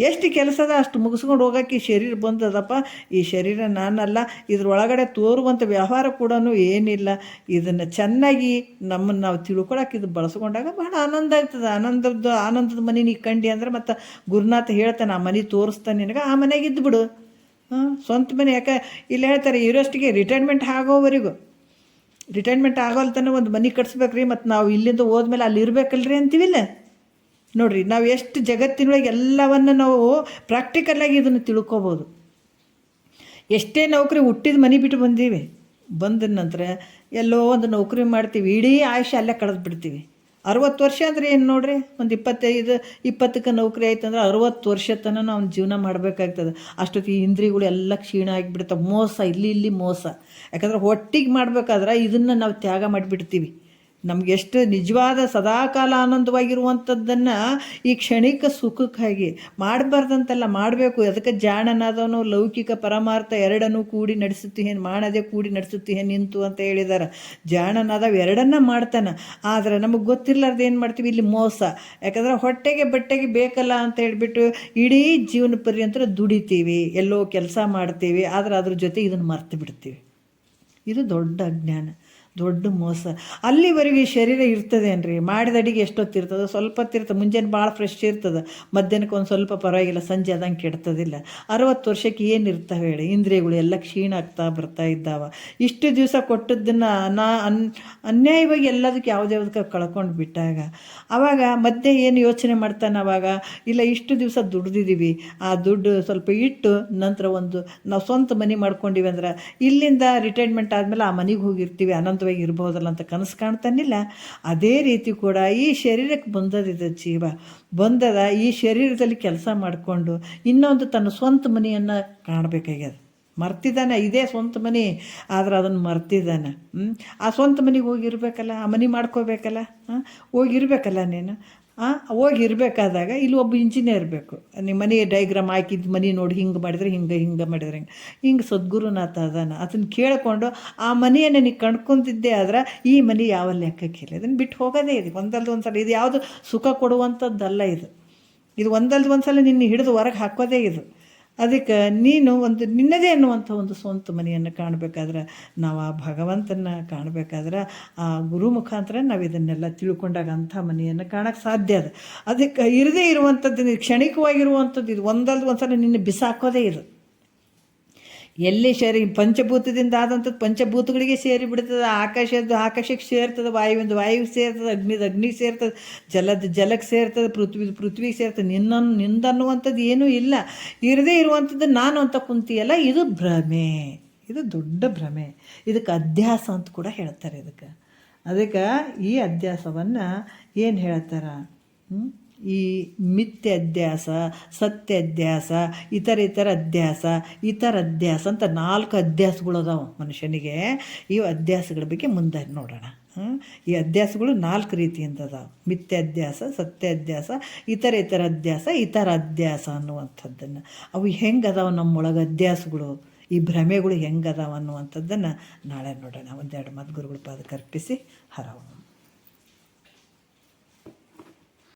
ಎಷ್ಟು ಕೆಲಸದ ಅಷ್ಟು ಮುಗಿಸ್ಕೊಂಡು ಹೋಗೋಕ್ಕೆ ಈ ಶರೀರ ಬಂದದಪ್ಪ. ಈ ಶರೀರ ನಾನಲ್ಲ, ಇದ್ರೊಳಗಡೆ ತೋರುವಂಥ ವ್ಯವಹಾರ ಕೂಡ ಏನಿಲ್ಲ. ಇದನ್ನು ಚೆನ್ನಾಗಿ ನಮ್ಮನ್ನು ನಾವು ತಿಳ್ಕೊಳಕ್ಕೆ ಇದು ಬಳಸ್ಕೊಂಡಾಗ ಭಾಳ ಆನಂದ ಆಗ್ತದೆ. ಆನಂದದ ಮನೆ ನೀ ಕಂಡಿ ಅಂದ್ರೆ ಮತ್ತು ಗುರುನಾಥ ಹೇಳ್ತಾನೆ, ಆ ಮನೆ ತೋರಿಸ್ತಾನೆ ನಿನಗೆ, ಆ ಮನೆಗೆ ಇದ್ದುಬಿಡು. ಸ್ವಂತ ಮನೆ. ಯಾಕೆ ಇಲ್ಲಿ ಹೇಳ್ತಾರೆ, ಇರೋಷ್ಟಿಗೆ ರಿಟೈರ್ಮೆಂಟ್ ಆಗೋಲ್ತಾನೆ ಒಂದು ಮನೆ ಕಟ್ಸ್ಬೇಕ್ರಿ, ಮತ್ತು ನಾವು ಇಲ್ಲಿಂದ ಹೋದ್ಮೇಲೆ ಅಲ್ಲಿ ಇರಬೇಕಲ್ರಿ ಅಂತೀವಿಲ್ಲ. ನೋಡಿರಿ, ನಾವು ಎಷ್ಟು ಜಗತ್ತಿನೊಳಗೆ ಎಲ್ಲವನ್ನು ನಾವು ಪ್ರಾಕ್ಟಿಕಲಾಗಿ ಇದನ್ನು ತಿಳ್ಕೊಬೋದು. ಎಷ್ಟೇ ನೌಕರಿ ಹುಟ್ಟಿದ ಮನೆ ಬಿಟ್ಟು ಬಂದ ನಂತರ ಎಲ್ಲೋ ಒಂದು ನೌಕರಿ ಮಾಡ್ತೀವಿ, ಇಡೀ ಆಯುಷ್ಯ ಅಲ್ಲೇ ಕಳೆದು ಬಿಡ್ತೀವಿ. 60 ವರ್ಷ ಅಂದರೆ ಏನು ನೋಡ್ರಿ, ಒಂದು 20ಕ್ಕೆ ನೌಕರಿ ಆಯ್ತು ಅಂದ್ರೆ 60 ವರ್ಷ ತನಕ ಅವ್ನು ಜೀವನ ಮಾಡಬೇಕಾಗ್ತದೆ. ಅಷ್ಟೊತ್ತಿಗೆ ಇಂದ್ರಿಯಗಳು ಎಲ್ಲ ಕ್ಷೀಣ ಆಗಿಬಿಡ್ತಾವೆ. ಮೋಸ, ಇಲ್ಲಿ ಮೋಸ. ಯಾಕಂದ್ರೆ ಹೊಟ್ಟಿಗೆ ಮಾಡ್ಬೇಕಾದ್ರೆ ಇದನ್ನು ನಾವು ತ್ಯಾಗ ಮಾಡಿಬಿಡ್ತೀವಿ. ನಮ್ಗೆ ಎಷ್ಟು ನಿಜವಾದ ಸದಾಕಾಲ ಆನಂದವಾಗಿರುವಂಥದ್ದನ್ನು ಈ ಕ್ಷಣಿಕ ಸುಖಕ್ಕಾಗಿ ಮಾಡಬಾರ್ದಂತೆಲ್ಲ ಮಾಡಬೇಕು. ಅದಕ್ಕೆ ಜಾಣನಾದವನು ಲೌಕಿಕ ಪರಮಾರ್ಥ ಎರಡನ್ನೂ ಕೂಡಿ ನಡೆಸುತ್ತೀಹೇನು, ಮಾಡದೆ ಕೂಡಿ ನಡೆಸುತ್ತೀಹೇನು ನಿಂತು ಅಂತ ಹೇಳಿದ್ದಾರೆ. ಜಾಣನಾದವ ಎರಡನ್ನ ಮಾಡ್ತಾನೆ. ಆದರೆ ನಮಗೆ ಗೊತ್ತಿರಲಾರ್ದು ಏನು ಮಾಡ್ತೀವಿ, ಇಲ್ಲಿ ಮೋಸ. ಯಾಕಂದ್ರೆ ಹೊಟ್ಟೆಗೆ ಬಟ್ಟೆಗೆ ಬೇಕಲ್ಲ ಅಂತ ಹೇಳಿಬಿಟ್ಟು ಇಡೀ ಜೀವನ ಪರ್ಯಂತರ ದುಡಿತೀವಿ, ಎಲ್ಲೋ ಕೆಲಸ ಮಾಡ್ತೀವಿ, ಆದರೆ ಅದ್ರ ಜೊತೆ ಇದನ್ನು ಮರ್ತು ಬಿಡ್ತೀವಿ. ಇದು ದೊಡ್ಡ ಅಜ್ಞಾನ, ದೊಡ್ಡ ಮೋಸ. ಅಲ್ಲಿವರೆಗೆ ಶರೀರ ಇರ್ತದೆ ಅನ್ರಿ, ಮಾಡಿದ ಅಡಿಗೆ ಎಷ್ಟೊತ್ತಿರ್ತದೆ, ಸ್ವಲ್ಪ ಹೊತ್ತಿರ್ತದೆ. ಮುಂಜಾನೆ ಭಾಳ ಫ್ರೆಶ್ ಇರ್ತದೆ, ಮಧ್ಯಾಹ್ನಕ್ಕೆ ಒಂದು ಸ್ವಲ್ಪ ಪರವಾಗಿಲ್ಲ, ಸಂಜೆ ಆದಂಗೆ ಕೆಡ್ತದಿಲ್ಲ. 60 ವರ್ಷಕ್ಕೆ ಏನು ಇರ್ತಾವೆ ಹೇಳಿ, ಇಂದ್ರಿಯಗಳು ಎಲ್ಲ ಕ್ಷೀಣ ಆಗ್ತಾ ಬರ್ತಾ ಇದ್ದಾವೆ. ಇಷ್ಟು ದಿವಸ ಕೊಟ್ಟದ್ದನ್ನು ಅನ್ಯಾಯವಾಗಿ ಎಲ್ಲದಕ್ಕೆ ಯಾವುದಕ್ಕೆ ಕಳ್ಕೊಂಡು ಬಿಟ್ಟಾಗ ಆವಾಗ ಮತ್ತೆ ಏನು ಯೋಚನೆ ಮಾಡ್ತಾನೆ ಅವಾಗ, ಇಲ್ಲ ಇಷ್ಟು ದಿವಸ ದುಡ್ದಿದ್ದೀವಿ, ಆ ದುಡ್ಡು ಸ್ವಲ್ಪ ಇಟ್ಟು ನಂತರ ನಾವು ಸ್ವಂತ ಮನೆ ಮಾಡ್ಕೊಂಡಿವಿ ಅಂದ್ರೆ ಇಲ್ಲಿಂದ ರಿಟೈರ್ಮೆಂಟ್ ಆದಮೇಲೆ ಆ ಮನೆಗೆ ಹೋಗಿರ್ತೀವಿ, ಅನಂತವಾಗಿ ಇರ್ಬೋದಲ್ಲ ಅಂತ ಕನಸು ಕಾಣ್ತಾನಿಲ್ಲ. ಅದೇ ರೀತಿ ಕೂಡ ಈ ಶರೀರಕ್ಕೆ ಬಂದದಿದೆ, ಜೀವ ಬಂದದ, ಈ ಶರೀರದಲ್ಲಿ ಕೆಲಸ ಮಾಡಿಕೊಂಡು ಇನ್ನೊಂದು ತನ್ನ ಸ್ವಂತ ಮನೆಯನ್ನು ಕಾಣಬೇಕಾಗ್ಯದ. ಮರ್ತಿದ್ದಾನೆ, ಇದೇ ಸ್ವಂತ ಮನೆ, ಆದ್ರೆ ಅದನ್ನು ಮರ್ತಿದ್ದಾನೆ. ಆ ಸ್ವಂತ ಮನೆಗೆ ಹೋಗಿರ್ಬೇಕಲ್ಲ, ಆ ಮನೆ ಮಾಡ್ಕೋಬೇಕಲ್ಲ, ಹೋಗಿರ್ಬೇಕಲ್ಲ ನೀನು. ಹೋಗಿರ್ಬೇಕಾದಾಗ ಇಲ್ಲಿ ಒಬ್ಬ ಇಂಜಿನಿಯರ್ ಬೇಕು. ನಿಮ್ಮ ಮನೆ ಡೈಗ್ರಾಮ್ ಹಾಕಿದ್ದು ಮನೆ ನೋಡಿ, ಹಿಂಗೆ ಮಾಡಿದ್ರೆ ಹಿಂಗೆ ಮಾಡಿದ್ರೆ ಹಿಂಗೆ ಸದ್ಗುರುನಾಥ ಅದಾನ, ಅದನ್ನು ಕೇಳಿಕೊಂಡು ಆ ಮನೆಯನ್ನು ನೀನು ಕಂಡ್ಕೊತಿದ್ದೆ ಆದ್ರೆ ಈ ಮನೆ ಯಾವ ಲೆಕ್ಕಕ್ಕಿಲ್ಲ. ಇದನ್ನು ಬಿಟ್ಟು ಹೋಗೋದೇ ಇದೆ ಒಂದಲ್ದು ಒಂದು ಸಲ. ಇದು ಯಾವುದು ಸುಖ ಕೊಡುವಂಥದ್ದಲ್ಲ ಇದು ಒಂದಲ್ದು ಒಂದು ಸಲ ನಿನ್ನ ಹಿಡಿದು ಹೊರಗೆ ಹಾಕೋದೇ ಇದು. ಅದಕ್ಕೆ ನೀನು ನಿನ್ನದೇ ಅನ್ನುವಂಥ ಒಂದು ಸ್ವಂತ ಮನೆಯನ್ನು ಕಾಣಬೇಕಾದ್ರೆ, ನಾವು ಆ ಭಗವಂತನ ಕಾಣಬೇಕಾದ್ರೆ ಆ ಗುರು ಮುಖಾಂತರ ನಾವು ಇದನ್ನೆಲ್ಲ ತಿಳ್ಕೊಂಡಾಗ ಅಂಥ ಮನೆಯನ್ನು ಕಾಣೋಕ್ಕೆ ಸಾಧ್ಯ ಅದ. ಅದಕ್ಕೆ ಇರದೇ ಇರುವಂಥದ್ದು, ಕ್ಷಣಿಕವಾಗಿರುವಂಥದ್ದು ಇದು ಒಂದಲ್ದು ಒಂದು ಸಲ ನಿನ್ನ ಬಿಸಾಕೋದೇ ಇದು. ಎಲ್ಲಿ ಪಂಚಭೂತದಿಂದ ಆದಂಥದ್ದು ಪಂಚಭೂತಗಳಿಗೆ ಸೇರಿ ಬಿಡ್ತದೆ. ಆಕಾಶಕ್ಕೆ ಸೇರ್ತದೆ, ವಾಯುವಿಗೆ ಸೇರ್ತದೆ, ಅಗ್ನಿಗೆ ಸೇರ್ತದೆ, ಜಲಕ್ಕೆ ಸೇರ್ತದೆ, ಪೃಥ್ವಿಗೆ ಸೇರ್ತದೆ. ನಿಂದನ್ನುವಂಥದ್ದು ಏನೂ ಇಲ್ಲ. ಇರದೇ ಇರುವಂಥದ್ದು ನಾನು ಅಂತ ಕುಂತಿಯಲ್ಲ, ಇದು ಭ್ರಮೆ, ಇದು ದೊಡ್ಡ ಭ್ರಮೆ. ಇದಕ್ಕೆ ಅಧ್ಯಾಸ ಅಂತ ಕೂಡ ಹೇಳ್ತಾರೆ. ಅದಕ್ಕೆ ಈ ಅಧ್ಯಾಸವನ್ನು ಏನು ಹೇಳ್ತಾರೆ, ಈ ಮಿಥ್ಯ ಅಧ್ಯಾಸ, ಸತ್ಯ ಅಧ್ಯಾಸ, ಇತರ ಅಧ್ಯಾಸ ಅಂತ 4 ಅಧ್ಯಾಸಗಳು ಅದಾವೆ ಮನುಷ್ಯನಿಗೆ. ಈ ಅಧ್ಯಾಸಗಳ ಬಗ್ಗೆ ಮುಂದೆ ನೋಡೋಣ. ಈ ಅಧ್ಯಾಸಗಳು 4 ರೀತಿಯಿಂದ ಅದಾವೆ. ಮಿಥ್ಯ ಅಧ್ಯಾಸ, ಸತ್ಯ ಅಧ್ಯಾಸ, ಇತರ ಅಧ್ಯಾಸ ಅನ್ನುವಂಥದ್ದನ್ನು. ಅವು ಹೆಂಗೆ ಅದಾವೆ ನಮ್ಮೊಳಗೆ ಅಧ್ಯಾಸಗಳು, ಈ ಭ್ರಮೆಗಳು ಹೆಂಗೆ ಅದಾವೆ ಅನ್ನುವಂಥದ್ದನ್ನು ನಾಳೆ ನೋಡೋಣ. ಒಂದೆರಡು ಮಾತು ಗುರುಗಳ ಪಾದಕ್ಕೆ ಅರ್ಪಿಸಿ ಹರವು.